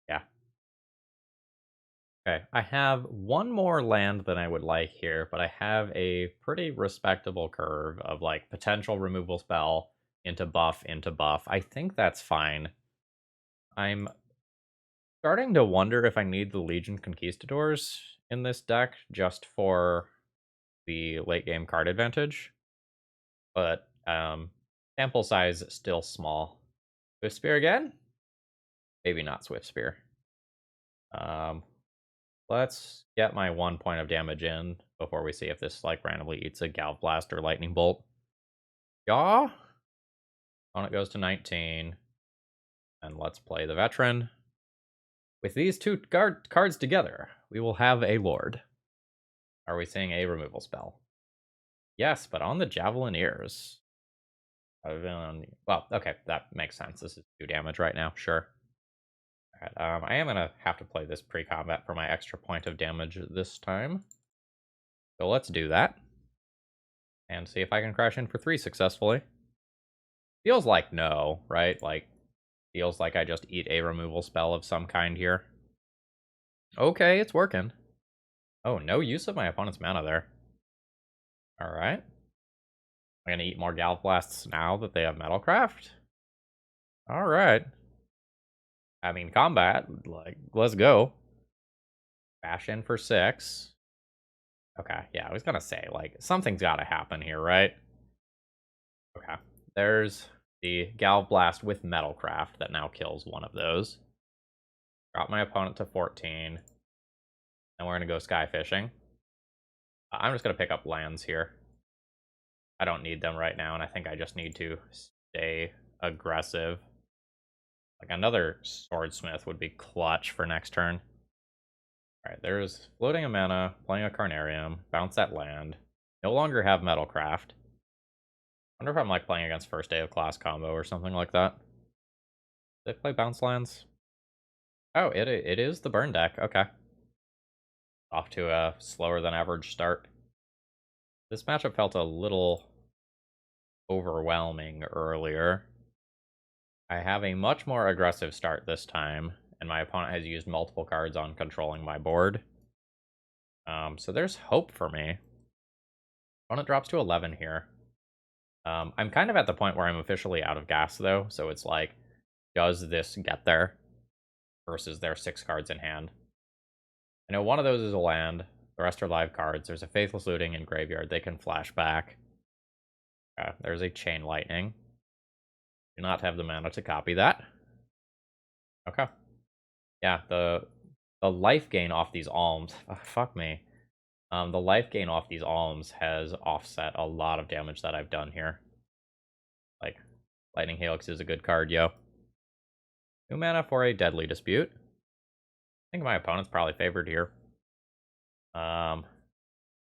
Yeah. Okay, I have one more land than I would like here, but I have a pretty respectable curve of like potential removal spell into buff into buff. I think that's fine. I'm starting to wonder if I need the Legion Conquistadors in this deck just for the late game card advantage, but sample size still small. Swift Spear again? Maybe not Swift Spear. Um, Let's get my 1 point of damage in before we see if this like randomly eats a Galv Blast or Lightning Bolt. Yeah. Opponent goes to 19. And let's play the Veteran. With these two cards together, we will have a Lord. Are we seeing a removal spell? Yes, but on the Javelineers. Well, okay, that makes sense. This is 2 damage right now, sure. Alright, I am going to have to play this pre-combat for my extra point of damage this time. So let's do that. And see if I can crash in for 3 successfully. Feels like no, right? Like, feels like I just eat a removal spell of some kind here. Okay, it's working. Oh, no use of my opponent's mana there. Alright. I'm gonna eat more Galv Blasts now that they have Metalcraft. Alright. I mean, combat, like, let's go. Bash in for 6. Okay, yeah, I was gonna say, like, something's gotta happen here, right? Okay, there's the Galv Blast with Metalcraft that now kills one of those. Drop my opponent to 14. And we're gonna go Skyfishing. I'm just gonna pick up lands here. I don't need them right now, and I think I just need to stay aggressive. Like another Swordsmith would be clutch for next turn. Alright, there's floating a mana, playing a Carnarium, bounce that land. No longer have Metalcraft. Wonder if I'm like playing against first day of class combo or something like that. Did they play bounce lands? Oh, it is the burn deck. Okay. Off to a slower than average start. This matchup felt a little overwhelming earlier. I have a much more aggressive start this time, and my opponent has used multiple cards on controlling my board. So there's hope for me. Opponent drops to 11 here. I'm kind of at the point where I'm officially out of gas, though, so it's like, does this get there? Versus their 6 cards in hand. I know one of those is a land, the rest are live cards. There's a Faithless Looting in Graveyard, they can flash back. There's a Chain Lightning. Do not have the mana to copy that. Okay. Yeah, the life gain off these alms. Oh, fuck me. The life gain off these alms has offset a lot of damage that I've done here. Like, Lightning Helix is a good card, yo. 2 mana for a Deadly Dispute. I think my opponent's probably favored here.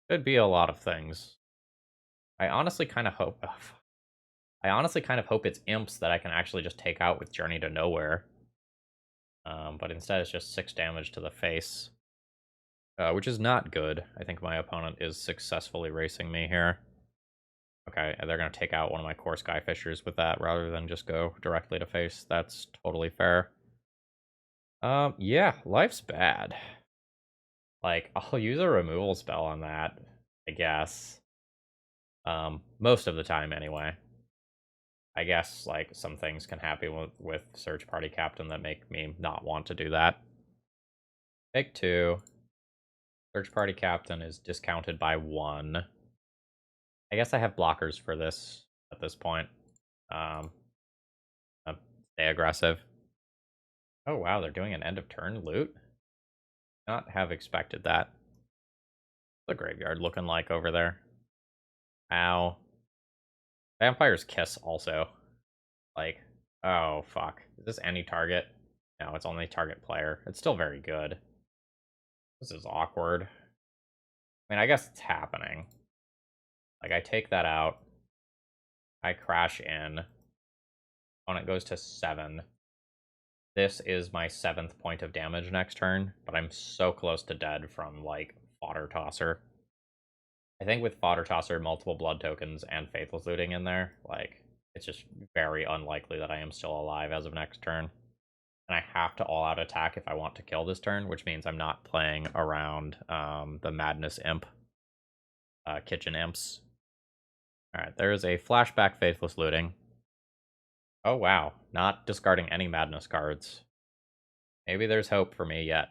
Could be a lot of things. I honestly kind of hope it's imps that I can actually just take out with Journey to Nowhere. But instead it's just 6 damage to the face. Which is not good. I think my opponent is successfully racing me here. Okay, they're going to take out one of my Kor Skyfishers with that rather than just go directly to face. That's totally fair. Yeah, life's bad. Like, I'll use a removal spell on that, I guess. Most of the time, anyway. I guess, like, some things can happen with Search Party Captain that make me not want to do that. Take 2. Search Party Captain is discounted by 1. I guess I have blockers for this at this point. Stay aggressive. Oh wow, they're doing an end of turn loot? Not have expected that. What's the graveyard looking like over there? Ow. Vampire's Kiss also. Like, oh, fuck. Is this any target? No, it's only target player. It's still very good. This is awkward. I mean, I guess it's happening. Like, I take that out. I crash in. Opponent goes to 7. This is my 7th point of damage next turn, but I'm so close to dead from, like, Fodder Tosser. I think with Fodder Tosser, multiple blood tokens, and Faithless Looting in there, like, it's just very unlikely that I am still alive as of next turn. And I have to all-out attack if I want to kill this turn, which means I'm not playing around the Madness Imp, Kitchen Imps. Alright, there is a Flashback Faithless Looting. Oh wow, not discarding any Madness cards. Maybe there's hope for me yet.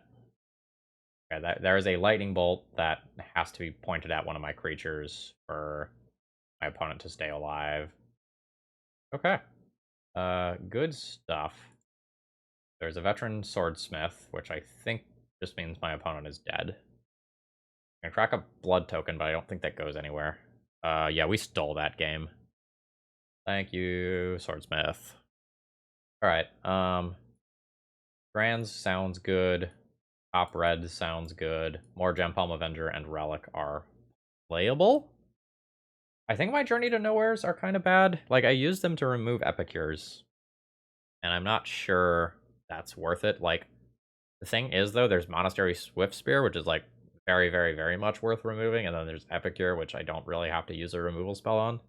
Okay, there is a Lightning Bolt that has to be pointed at one of my creatures for my opponent to stay alive. Okay. Good stuff. There's a Veteran Swordsmith, which I think just means my opponent is dead. I'm gonna crack a blood token, but I don't think that goes anywhere. Yeah, we stole that game. Thank you, Swordsmith. Alright, Brands sounds good. Top Red sounds good. More Gem Palm Avenger and Relic are playable. I think my Journey to Nowheres are kind of bad. Like, I use them to remove Epicures. And I'm not sure that's worth it. Like, the thing is, though, there's Monastery Swift Spear, which is, like, very, very, very much worth removing. And then there's Epicure, which I don't really have to use a removal spell on.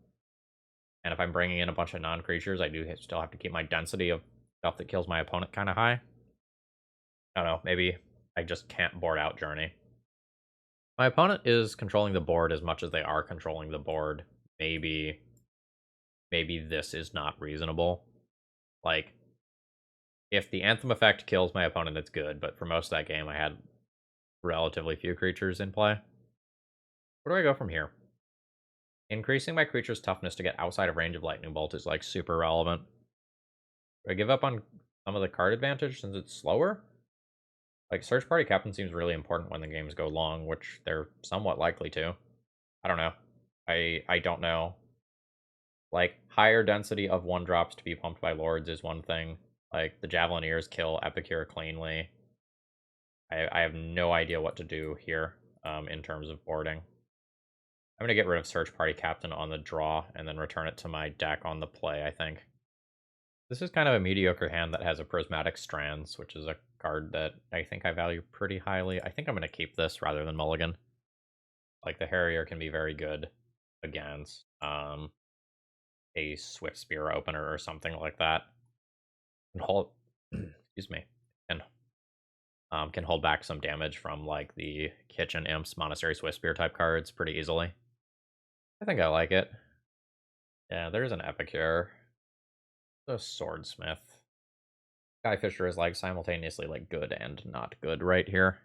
And if I'm bringing in a bunch of non-creatures, I do still have to keep my density of stuff that kills my opponent kind of high. I don't know, maybe I just can't board out Journey. My opponent is controlling the board as much as they are controlling the board. Maybe this is not reasonable. Like, if the Anthem effect kills my opponent, it's good, but for most of that game, I had relatively few creatures in play. Where do I go from here? Increasing my creature's toughness to get outside of range of Lightning Bolt is, like, super relevant. Do I give up on some of the card advantage since it's slower? Like, Search Party Captain seems really important when the games go long, which they're somewhat likely to. I don't know. I don't know. Like, higher density of 1-drops to be pumped by Lords is one thing. Like, the Javelineers kill Epicure cleanly. I have no idea what to do here in terms of boarding. I'm going to get rid of Search Party Captain on the draw and then return it to my deck on the play, I think. This is kind of a mediocre hand that has a Prismatic Strands, which is a card that I think I value pretty highly. I think I'm going to keep this rather than mulligan. Like, the Harrier can be very good against a Swift Spear opener or something like that. Can hold, excuse me, can hold back some damage from, like, the Kitchen Imps, Monastery Swift Spear type cards pretty easily. I think I like it. Yeah, there's an Epicure. The Swordsmith. Skyfisher is, like, simultaneously, like, good and not good right here.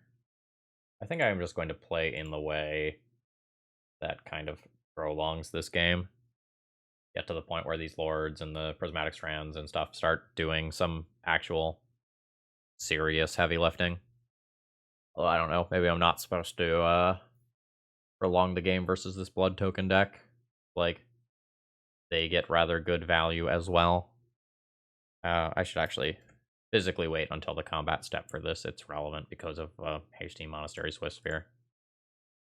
I think I'm just going to play in the way that kind of prolongs this game. Get to the point where these Lords and the Prismatic Strands and stuff start doing some actual serious heavy lifting. Well, I don't know. Maybe I'm not supposed to prolong the game versus this blood token deck. Like, they get rather good value as well. I should actually physically wait until the combat step for this. It's relevant because of Hasty Monastery Swift Sphere.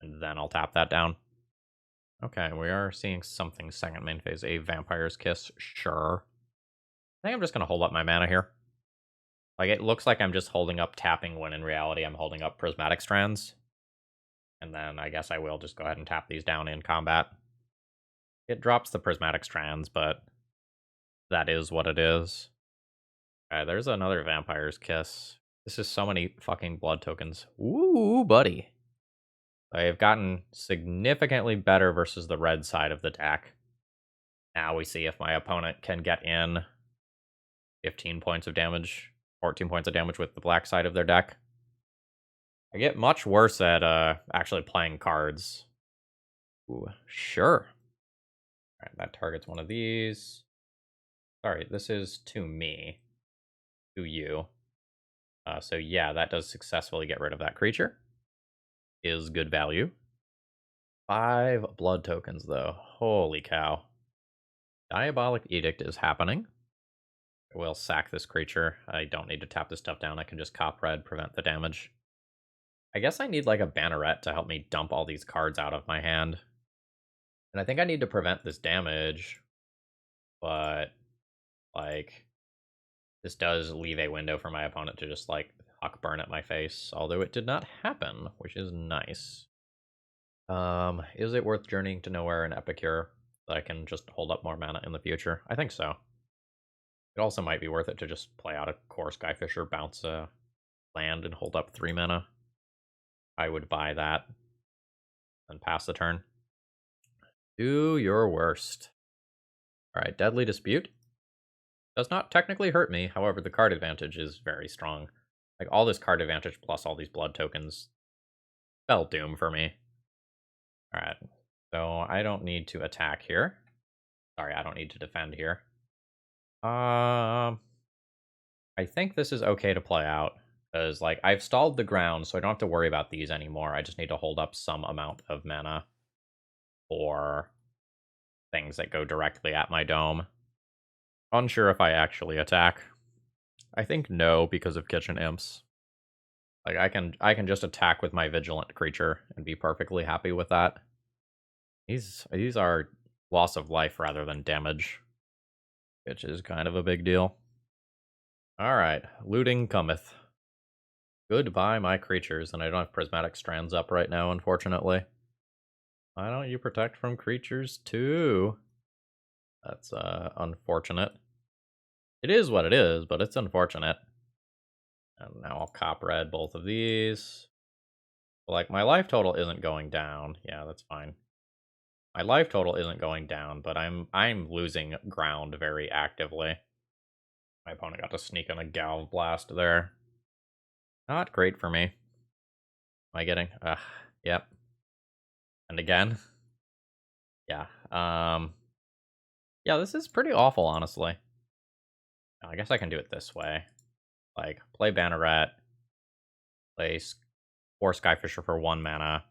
And then I'll tap that down. Okay, we are seeing something second main phase. A Vampire's Kiss, sure. I think I'm just going to hold up my mana here. Like, it looks like I'm just holding up tapping when in reality I'm holding up Prismatic Strands. And then I guess I will just go ahead and tap these down in combat. It drops the Prismatic Strands, but that is what it is. Okay, there's another Vampire's Kiss. This is so many fucking blood tokens. Ooh, buddy. I've gotten significantly better versus the red side of the deck. Now we see if my opponent can get in 15 points of damage, 14 points of damage with the black side of their deck. I get much worse at actually playing cards. Ooh, sure. Alright, that targets one of these. Sorry, this is to me. To you. So yeah, that does successfully get rid of that creature. Is good value. 5 blood tokens, though. Holy cow. Diabolic Edict is happening. I will sack this creature. I don't need to tap this stuff down. I can just cop red, prevent the damage. I guess I need like a banneret to help me dump all these cards out of my hand. And I think I need to prevent this damage. But, like, this does leave a window for my opponent to just, like, huck burn at my face. Although it did not happen, which is nice. Is it worth journeying to nowhere in Epicure that I can just hold up more mana in the future? I think so. It also might be worth it to just play out a Kor Skyfisher, bounce a land, and hold up 3 mana. I would buy that and pass the turn. Do your worst. Alright, Deadly Dispute. Does not technically hurt me, however, the card advantage is very strong. Like, all this card advantage plus all these blood tokens spell doom for me. Alright, so I don't need to attack here. Sorry, I don't need to defend here. I think this is okay to play out, because, like, I've stalled the ground, so I don't have to worry about these anymore. I just need to hold up some amount of mana for things that go directly at my dome. Unsure if I actually attack. I think no, because of Kitchen Imps. Like, I can just attack with my Vigilant creature and be perfectly happy with that. These are loss of life rather than damage, which is kind of a big deal. Alright, looting cometh. Goodbye, my creatures, and I don't have Prismatic Strands up right now, unfortunately. Why don't you protect from creatures, too? That's, unfortunate. It is what it is, but it's unfortunate. And now I'll cop red both of these. Like, my life total isn't going down. Yeah, that's fine. My life total isn't going down, but I'm losing ground very actively. My opponent got to sneak in a Galv Blast there. Not great for me. Am I getting? Yep. And again. Yeah. Yeah, this is pretty awful, honestly. I guess I can do it this way. Like, play Banneret. Play Kor Skyfisher for 1 mana.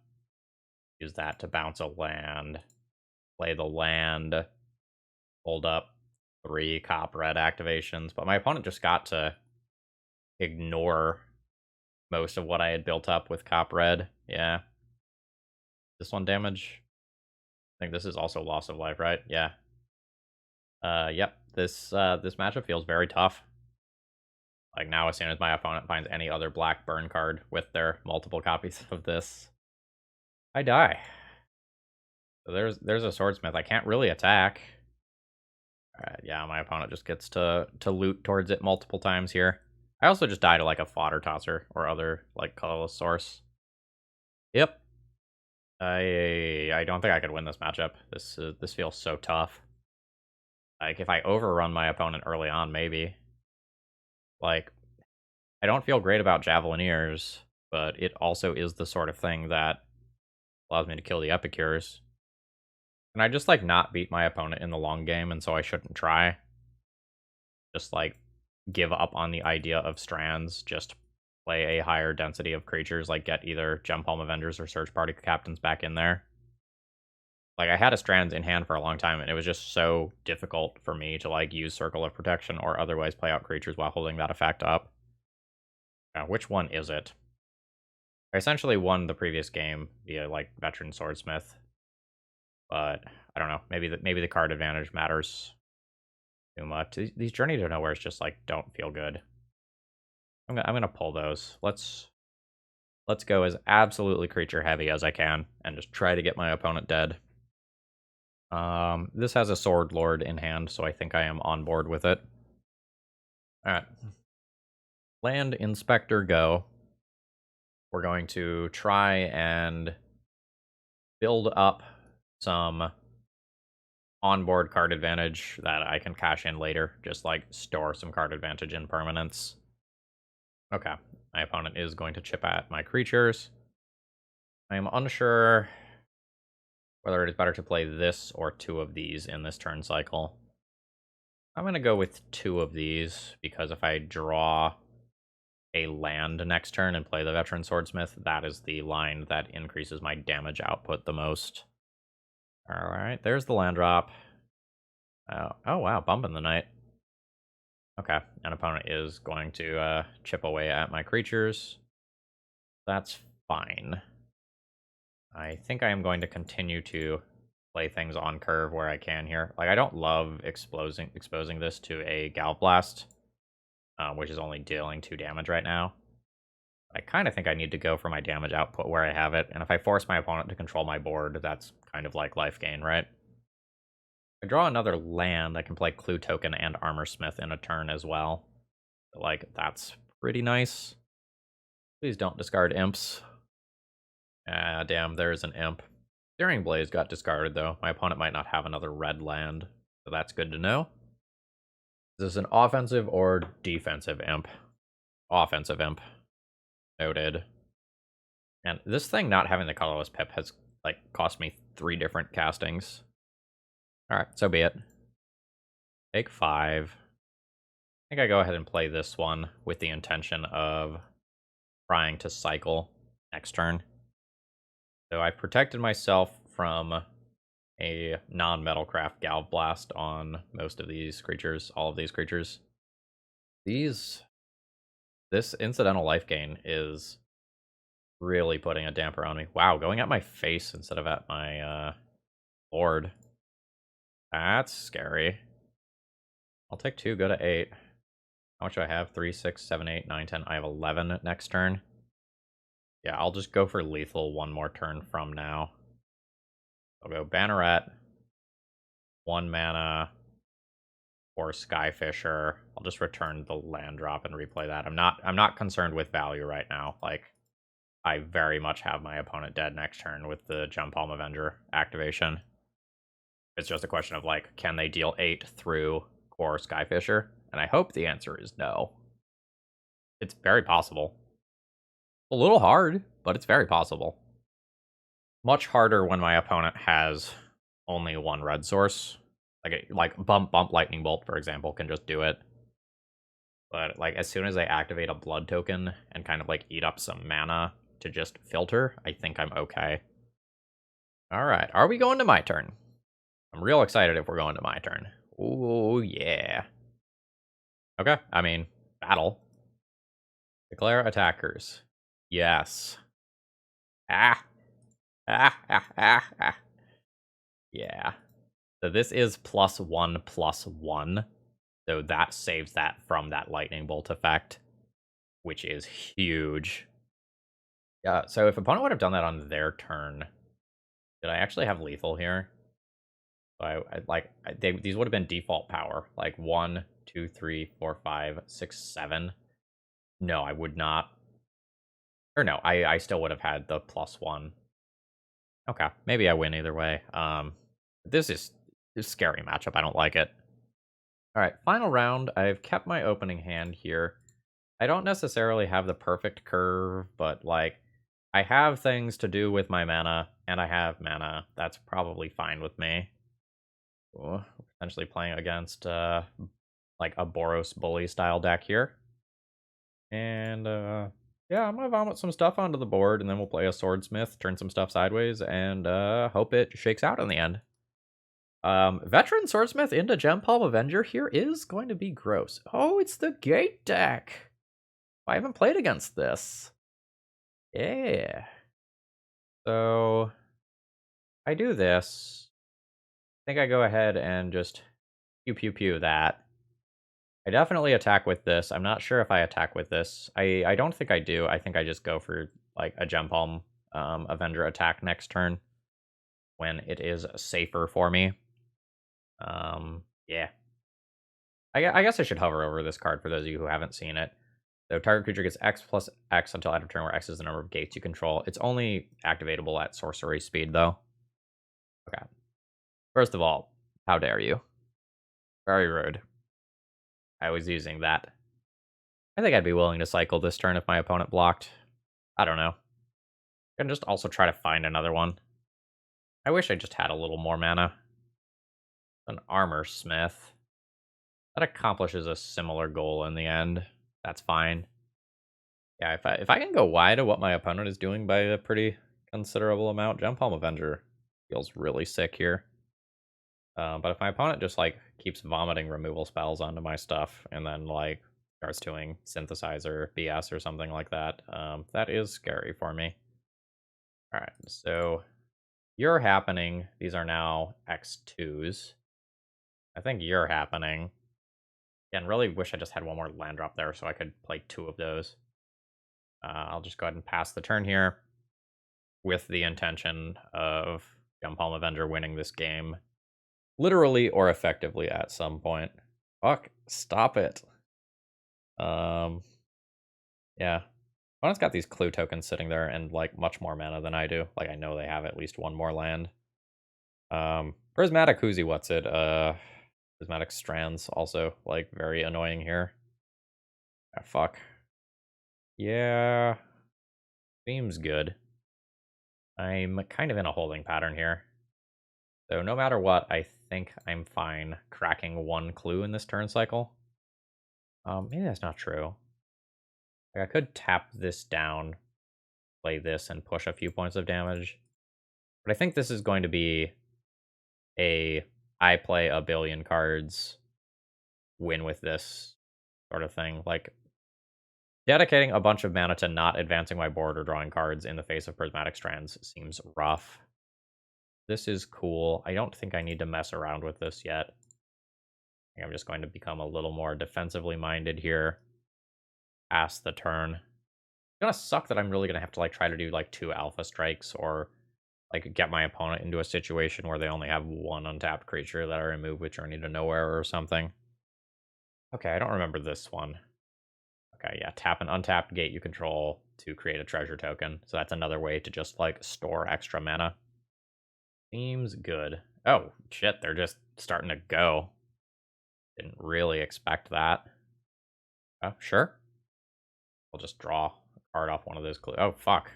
Use that to bounce a land. Play the land. Hold up 3 cop red activations. But my opponent just got to ignore most of what I had built up with cop red. Yeah. This one damage? I think this is also loss of life, right? Yeah. Yep. This matchup feels very tough. Like, now as soon as my opponent finds any other black burn card with their multiple copies of this, I die. So there's a swordsmith. I can't really attack. Alright, yeah, my opponent just gets to loot towards it multiple times here. I also just die to, like, a fodder tosser or other, like, colorless source. Yep. I don't think I could win this matchup. This feels so tough. Like, if I overrun my opponent early on, maybe. Like, I don't feel great about Javelineers, but it also is the sort of thing that allows me to kill the Epicures. And I just, like, not beat my opponent in the long game, and so I shouldn't try. Just, like, give up on the idea of Strands, just play a higher density of creatures, like get either Gem Palm Avengers or Search Party Captains back in there. Like, I had a Strands in hand for a long time, and it was just so difficult for me to, like, use Circle of Protection or otherwise play out creatures while holding that effect up. Now, which one is it? I essentially won the previous game via, like, Veteran Swordsmith. But, I don't know, maybe the card advantage matters too much. These Journey to Nowheres just, like, don't feel good. I'm gonna pull those. Let's go as absolutely creature heavy as I can and just try to get my opponent dead. This has a Sword Lord in hand, so I think I am on board with it. Alright. Land Inspector go. We're going to try and build up some onboard card advantage that I can cash in later. Just, like, store some card advantage in permanents. Okay. My opponent is going to chip at my creatures. I am unsure whether it is better to play this or 2 of these in this turn cycle. I'm going to go with 2 of these, because if I draw a land next turn and play the Veteran Swordsmith, that is the line that increases my damage output the most. Alright, there's the land drop. Oh wow, bumping the knight. Okay, an opponent is going to chip away at my creatures. That's fine. I think I am going to continue to play things on curve where I can here. Like, I don't love exposing this to a Gal Blast, which is only dealing 2 damage right now. I kind of think I need to go for my damage output where I have it, and if I force my opponent to control my board, that's kind of like life gain, right? I draw another land, I can play Clue Token and Armor Smith in a turn as well. Like, that's pretty nice. Please don't discard imps. Ah, damn, there's an imp. Daring Blaze got discarded, though. My opponent might not have another red land, so that's good to know. Is this an offensive or defensive imp? Offensive imp. Noted. And this thing not having the colorless pip has, like, cost me 3 different castings. Alright, so be it. Take 5. I think I go ahead and play this one with the intention of trying to cycle next turn. So I protected myself from a non-Metalcraft Galv Blast on most of these creatures, all of these creatures. This incidental life gain is really putting a damper on me. Wow, going at my face instead of at my board. That's scary. I'll take 2, go to 8. How much do I have? 3, 6, 7, 8, 9, 10. I have 11 next turn. Yeah, I'll just go for lethal one more turn from now. I'll go Banneret, 1 mana, or Skyfisher. I'll just return the land drop and replay that. I'm not concerned with value right now. Like, I very much have my opponent dead next turn with the Jump Palm Avenger activation. It's just a question of, like, can they deal 8 through Kor Skyfisher? And I hope the answer is no. It's very possible. A little hard, but it's very possible. Much harder when my opponent has only 1 red source. Like bump lightning bolt, for example, can just do it. But like as soon as I activate a blood token and kind of like eat up some mana to just filter, I think I'm okay. All right, are we going to my turn? I'm real excited if we're going to my turn. Ooh, yeah. Okay, I mean, battle. Declare attackers. Yes. Ah. Ah, ah, ah, ah. Yeah. So this is +1/+1. So that saves that from that lightning bolt effect, which is huge. Yeah, so if opponent would have done that on their turn, did I actually have lethal here? So these would have been default power, like 1, 2, 3, 4, 5, 6, 7. No, I would not. Or no, I still would have had the +1. Okay, maybe I win either way. This is a scary matchup. I don't like it. All right, final round. I've kept my opening hand here. I don't necessarily have the perfect curve, but like I have things to do with my mana, and I have mana. That's probably fine with me. Ooh, potentially playing against like a Boros Bully style deck here. And yeah, I'm gonna vomit some stuff onto the board, and then we'll play a Swordsmith, turn some stuff sideways, and hope it shakes out in the end. Veteran Swordsmith into Gem Palm Avenger here is going to be gross. Oh, it's the Gate deck. I haven't played against this. Yeah. So I do this. I think I go ahead and just pew pew pew that. I definitely attack with this. I'm not sure if I attack with this. I don't think I do. I think I just go for like a Gem Palm Avenger attack next turn when it is safer for me. Yeah. I guess I should hover over this card for those of you who haven't seen it. So target creature gets X plus X until end of turn, where X is the number of gates you control. It's only activatable at sorcery speed, though. Okay. First of all, how dare you? Very rude. I was using that. I think I'd be willing to cycle this turn if my opponent blocked. I don't know. I can just also try to find another one. I wish I just had a little more mana. An Armor Smith. That accomplishes a similar goal in the end. That's fine. Yeah, if I can go wide of what my opponent is doing by a pretty considerable amount, Gem Palm Avenger feels really sick here. But if my opponent just, like, keeps vomiting removal spells onto my stuff and then, like, starts doing synthesizer BS or something like that, that is scary for me. Alright, so you're happening. These are now X2s. I think you're happening. Again, really wish I just had one more land drop there so I could play 2 of those. I'll just go ahead and pass the turn here with the intention of Jump Palm Avenger winning this game. Literally or effectively at some point. Fuck, stop it. Yeah. Opponent's got these clue tokens sitting there and, like, much more mana than I do. Like, I know they have at least one more land. Prismatic Who's What's It, Prismatic Strands also, like, very annoying here. Ah, fuck. Yeah. Seems good. I'm kind of in a holding pattern here. So no matter what, I think I'm fine cracking 1 clue in this turn cycle. Maybe that's not true. Like, I could tap this down, play this, and push a few points of damage. But I think this is going to be I play a billion cards, win with this sort of thing. Like, dedicating a bunch of mana to not advancing my board or drawing cards in the face of Prismatic Strands seems rough. This is cool. I don't think I need to mess around with this yet. I think I'm just going to become a little more defensively minded here. Pass the turn. It's gonna suck that I'm really gonna have to, like, try to do, like, 2 alpha strikes or, like, get my opponent into a situation where they only have 1 untapped creature that are removed with Journey to Nowhere or something. Okay, I don't remember this one. Okay, yeah, tap an untapped gate you control to create a treasure token. So that's another way to just, like, store extra mana. Seems good. Oh, shit, they're just starting to go. Didn't really expect that. Oh, sure. I'll just draw a card off one of those. Oh, fuck.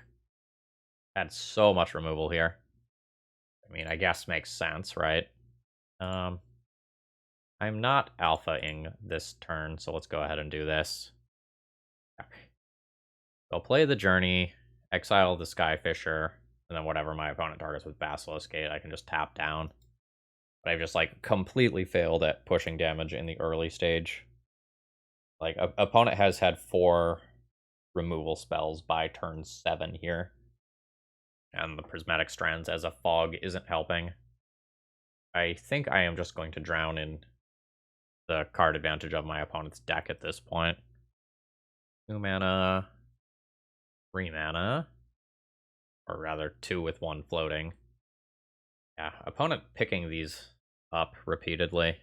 Had so much removal here. I mean, I guess makes sense, right? I'm not alpha-ing this turn, so let's go ahead and do this. Okay. I'll play the Journey, exile the Skyfisher, and then whatever my opponent targets with Basilisk Gate, I can just tap down. But I've just, like, completely failed at pushing damage in the early stage. Like, opponent has had 4 removal spells by turn 7 here. And the Prismatic Strands as a fog isn't helping. I think I am just going to drown in the card advantage of my opponent's deck at this point. 2 mana, 3 mana, or rather 2 with 1 floating. Yeah, opponent picking these up repeatedly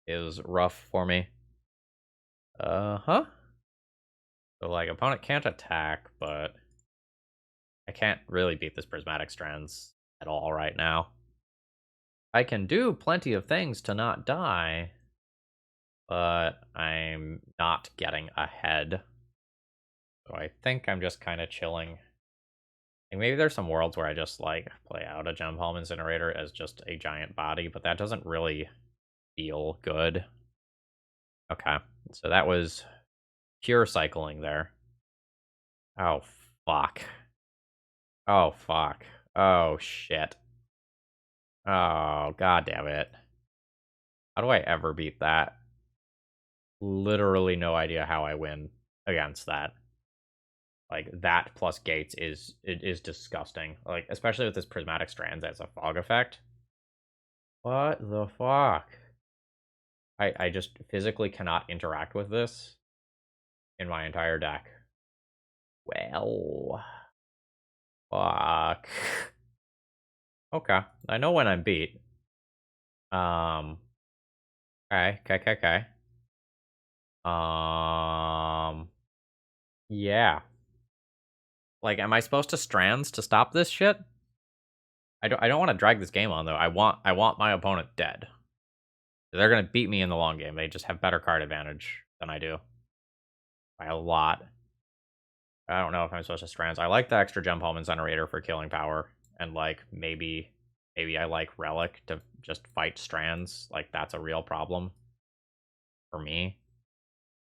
is rough for me. So, like, opponent can't attack, but I can't really beat this Prismatic Strands at all right now. I can do plenty of things to not die, but I'm not getting ahead. So I think I'm just kind of chilling. And maybe there's some worlds where I just, like, play out a Gem Palm Incinerator as just a giant body, but that doesn't really feel good. Okay, so that was pure cycling there. Oh, fuck. Oh, fuck. Oh, shit. Oh, god damn it. How do I ever beat that? Literally no idea how I win against that. Like, that plus gates is disgusting. Like, especially with this Prismatic Strands as a fog effect. What the fuck? I just physically cannot interact with this in my entire deck. Well, fuck. Okay, I know when I'm beat. Okay. Yeah. Like, am I supposed to strands to stop this shit? I don't want to drag this game on though. I want my opponent dead. They're gonna beat me in the long game. They just have better card advantage than I do. By a lot. I don't know if I'm supposed to strands. I like the extra Gem Palm Incinerator for killing power. And, like, maybe I like Relic to just fight strands. Like, that's a real problem for me.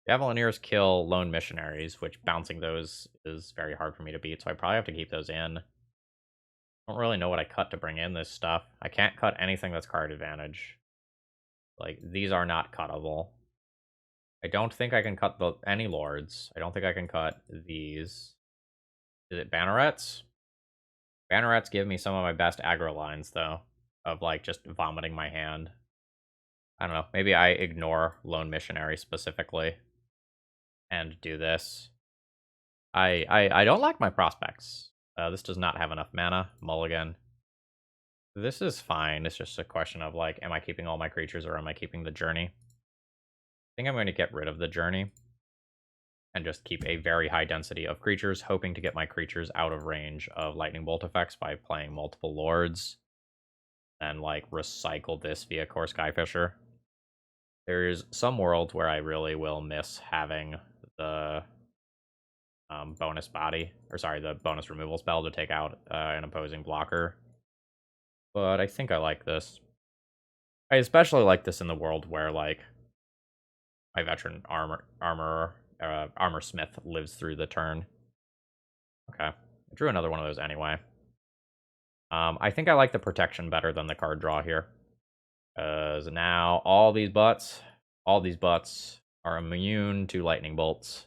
Javelineers kill lone missionaries, which bouncing those is very hard for me to beat, so I probably have to keep those in. I don't really know what I cut to bring in this stuff. I can't cut anything that's card advantage. Like, these are not cuttable. I don't think I can cut any lords. I don't think I can cut these. Is it bannerets? Bannerets give me some of my best aggro lines, though, of, like, just vomiting my hand. I don't know. Maybe I ignore Lone Missionary specifically and do this. I don't like my prospects. This does not have enough mana. Mulligan. This is fine. It's just a question of, like, am I keeping all my creatures or am I keeping the journey? I think I'm going to get rid of the journey and just keep a very high density of creatures, hoping to get my creatures out of range of lightning bolt effects by playing multiple lords. And, like, recycle this via Kor Skyfisher. There's some worlds where I really will miss having the bonus body, or sorry, the bonus removal spell to take out an opposing blocker. But I think I like this. I especially like this in the world where, like, my veteran armor smith lives through the turn. Okay, I drew another one of those anyway. I think I like the protection better than the card draw here. Because now all these butts are immune to lightning bolts.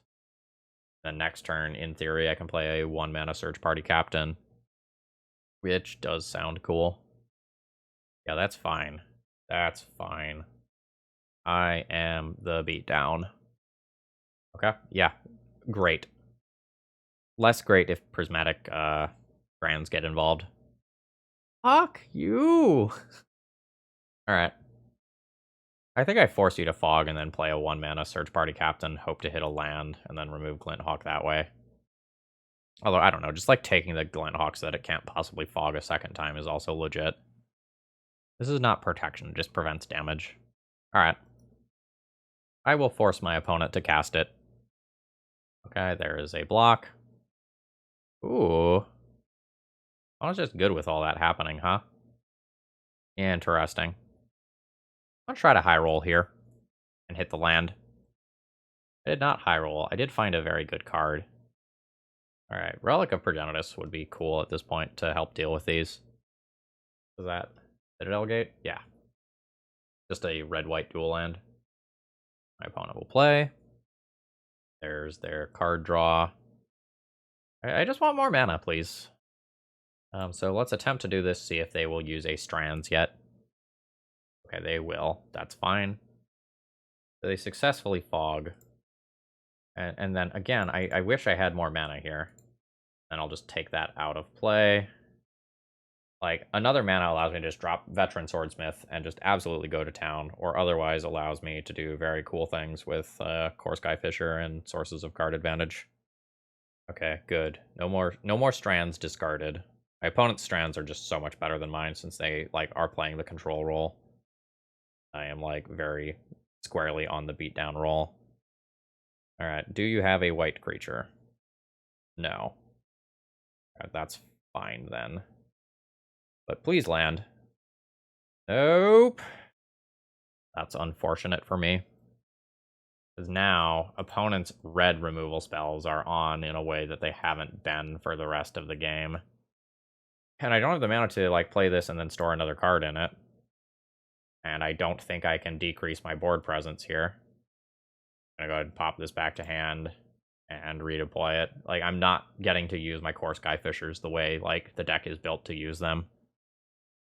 Then next turn, in theory, I can play a 1-mana Search Party Captain, which does sound cool. Yeah, that's fine. That's fine. I am the beatdown. Okay, yeah, great. Less great if prismatic brands get involved. Fuck you! Alright. I think I force you to fog and then play a 1-mana Search Party Captain, hope to hit a land, and then remove Glinthawk that way. Although, I don't know, just like taking the Glinthawk so that it can't possibly fog a second time is also legit. This is not protection, it just prevents damage. Alright. I will force my opponent to cast it. Okay, there is a block. Ooh. I was just good with all that happening, huh? Interesting. I'll try to high roll here and hit the land. I did not high roll. I did find a very good card. Alright, Relic of Progenitus would be cool at this point to help deal with these. Is that Citadel Gate? Yeah. Just a red-white dual land. My opponent will play. There's their card draw. I just want more mana, please. So let's attempt to do this, see if they will use a Strands yet. Okay, they will. That's fine. So they successfully fog. And then, again, I wish I had more mana here. And I'll just take that out of play. Like, another mana allows me to just drop Veteran Swordsmith and just absolutely go to town, or otherwise allows me to do very cool things with Kor Skyfisher and sources of card advantage. Okay, good. No more Strands discarded. My opponent's Strands are just so much better than mine since they, like, are playing the control role. I am, like, very squarely on the beatdown roll. Alright, do you have a white creature? No. Right, that's fine, then. But please land. Nope. That's unfortunate for me. Because now, opponents' red removal spells are on in a way that they haven't been for the rest of the game. And I don't have the mana to, like, play this and then store another card in it. And I don't think I can decrease my board presence here. I'm gonna go ahead and pop this back to hand and redeploy it. Like, I'm not getting to use my Kor Skyfishers the way, like, the deck is built to use them.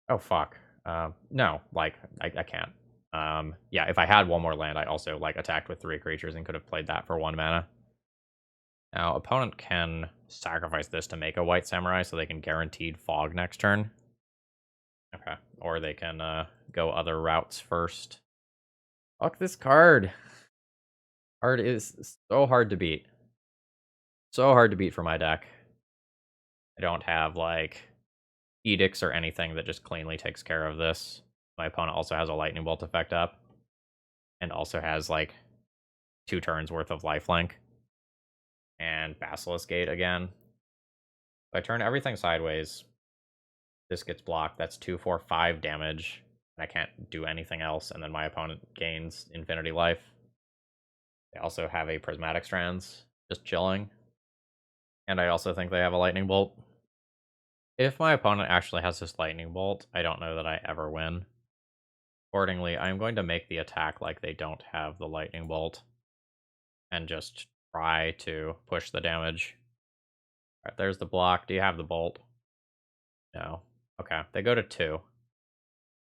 Oh, fuck. No, like, I can't. Yeah, if I had one more land, I also, like, attacked with 3 creatures and could have played that for 1 mana. Now, opponent can sacrifice this to make a white samurai so they can guaranteed fog next turn. Okay, or they can go other routes first. Fuck this card. Card is so hard to beat. So hard to beat for my deck. I don't have, like, edicts or anything that just cleanly takes care of this. My opponent also has a lightning bolt effect up. And also has, like, 2 turns worth of lifelink. And Basilisk Gate again. If I turn everything sideways, this gets blocked. That's 2, 4, 5 damage. And I can't do anything else. And then my opponent gains infinity life. They also have a Prismatic Strands, just chilling. And I also think they have a lightning bolt. If my opponent actually has this lightning bolt, I don't know that I ever win. Accordingly, I'm going to make the attack like they don't have the lightning bolt. And just try to push the damage. Alright, there's the block. Do you have the bolt? No. Okay, they go to 2.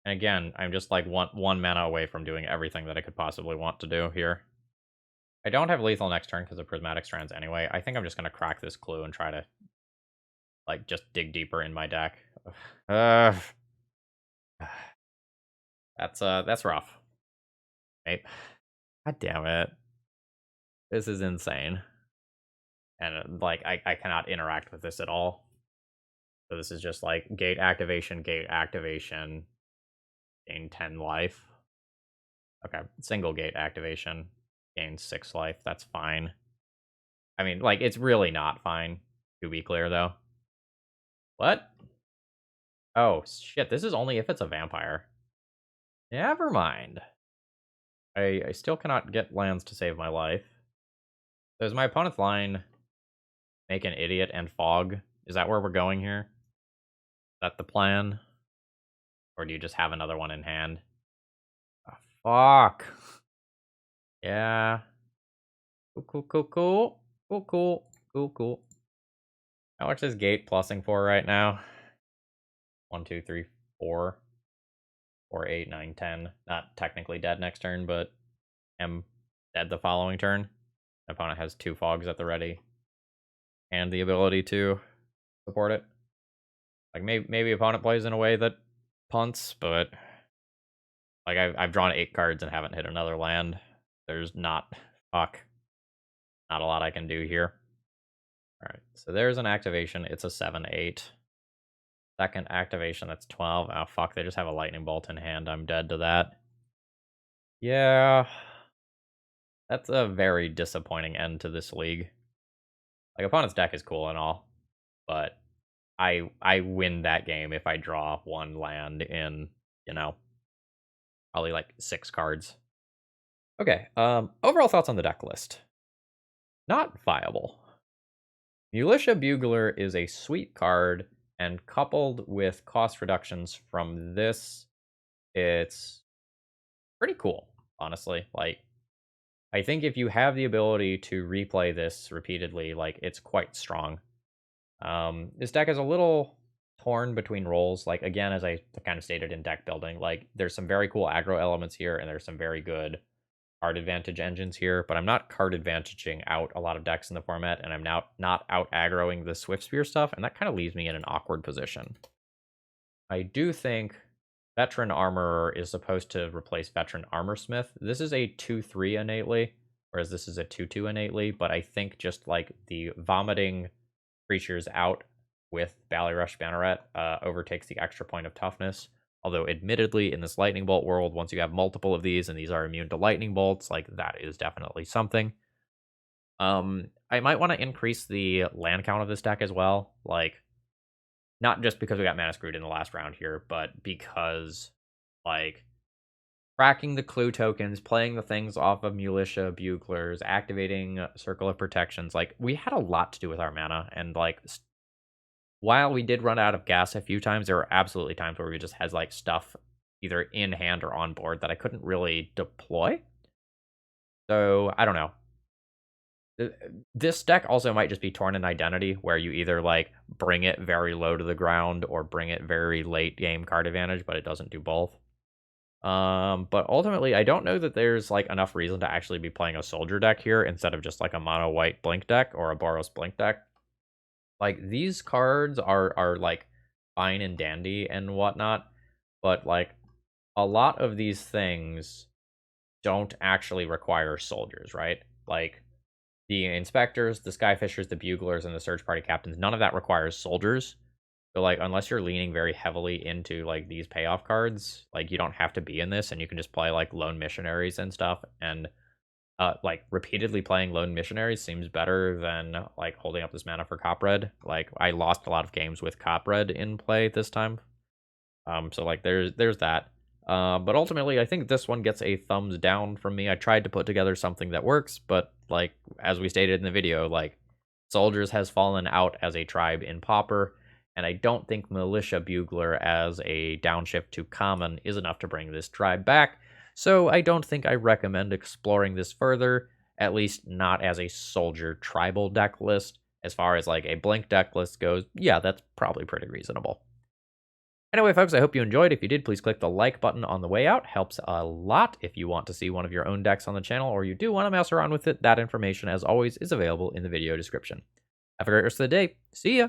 And again, I'm just like one mana away from doing everything that I could possibly want to do here. I don't have lethal next turn because of Prismatic Strands anyway. I think I'm just going to crack this clue and try to, like, just dig deeper in my deck. That's rough. Right? God damn it. This is insane. And, like, I cannot interact with this at all. So this is just, like, gate activation, gain 10 life. Okay, single gate activation, gain 6 life, that's fine. I mean, like, it's really not fine, to be clear, though. What? Oh, shit, this is only if it's a vampire. Never mind. I still cannot get lands to save my life. Does my opponent's line make an idiot and fog? Is that where we're going here? Is that the plan? Or do you just have another one in hand? Oh, fuck. Yeah. Cool. How much is gate plussing for right now? 1, 2, 3, 4. 4, 8, 9, 10. Not technically dead next turn, but am dead the following turn. My opponent has 2 fogs at the ready. And the ability to support it. Like, maybe opponent plays in a way that punts, but like, I've drawn 8 cards and haven't hit another land. There's not a lot I can do here. Alright, so there's an activation. It's a 7/8. Second activation, that's 12. Oh, fuck, they just have a lightning bolt in hand. I'm dead to that. Yeah. That's a very disappointing end to this league. Like, opponent's deck is cool and all, but I win that game if I draw 1 land in, you know, probably like 6 cards. Okay, overall thoughts on the deck list. Not viable. Militia Bugler is a sweet card, and coupled with cost reductions from this, it's pretty cool, honestly. Like, I think if you have the ability to replay this repeatedly, like, it's quite strong. This deck is a little torn between roles. Like, again, as I kind of stated in deck building, like, there's some very cool aggro elements here, and there's some very good card advantage engines here, but I'm not card advantaging out a lot of decks in the format, and I'm now not out aggroing the Swift Spear stuff, and that kind of leaves me in an awkward position. I do think Veteran Armorer is supposed to replace Veteran Armorsmith. This is a 2/3 innately, whereas this is a 2/2 innately, but I think just like the vomiting creatures out with Ballyrush Banneret overtakes the extra point of toughness. Although, admittedly, in this Lightning Bolt world, once you have multiple of these and these are immune to Lightning Bolts, like, that is definitely something. I might want to increase the land count of this deck as well. Like, not just because we got mana screwed in the last round here, but because, like, cracking the clue tokens, playing the things off of Militia Buglers, activating Circle of Protections, like, we had a lot to do with our mana, and, like, while we did run out of gas a few times, there were absolutely times where we just had, like, stuff either in hand or on board that I couldn't really deploy. So, I don't know. This deck also might just be torn in identity, where you either, like, bring it very low to the ground or bring it very late game card advantage, but it doesn't do both. But ultimately, I don't know that there's, like, enough reason to actually be playing a soldier deck here instead of just, like, a mono white blink deck or a Boros Blink deck. Like, these cards are like, fine and dandy and whatnot, but, like, a lot of these things don't actually require soldiers, right? Like, the Inspectors, the Skyfishers, the Buglers, and the Search Party Captains, none of that requires soldiers. So, like, unless you're leaning very heavily into, like, these payoff cards, like, you don't have to be in this, and you can just play, like, Lone Missionaries and stuff, and like, repeatedly playing Lone Missionaries seems better than, like, holding up this mana for Copred. Like, I lost a lot of games with Copred in play this time. So, like, there's that. But ultimately, I think this one gets a thumbs down from me. I tried to put together something that works, but, like, as we stated in the video, like, Soldiers has fallen out as a tribe in Pauper, and I don't think Militia Bugler as a downshift to common is enough to bring this tribe back, so I don't think I recommend exploring this further, at least not as a soldier tribal deck list. As far as like a Blink deck list goes, yeah, that's probably pretty reasonable. Anyway, folks, I hope you enjoyed. If you did, please click the like button on the way out. Helps a lot if you want to see one of your own decks on the channel, or you do want to mess around with it. That information, as always, is available in the video description. Have a great rest of the day. See ya!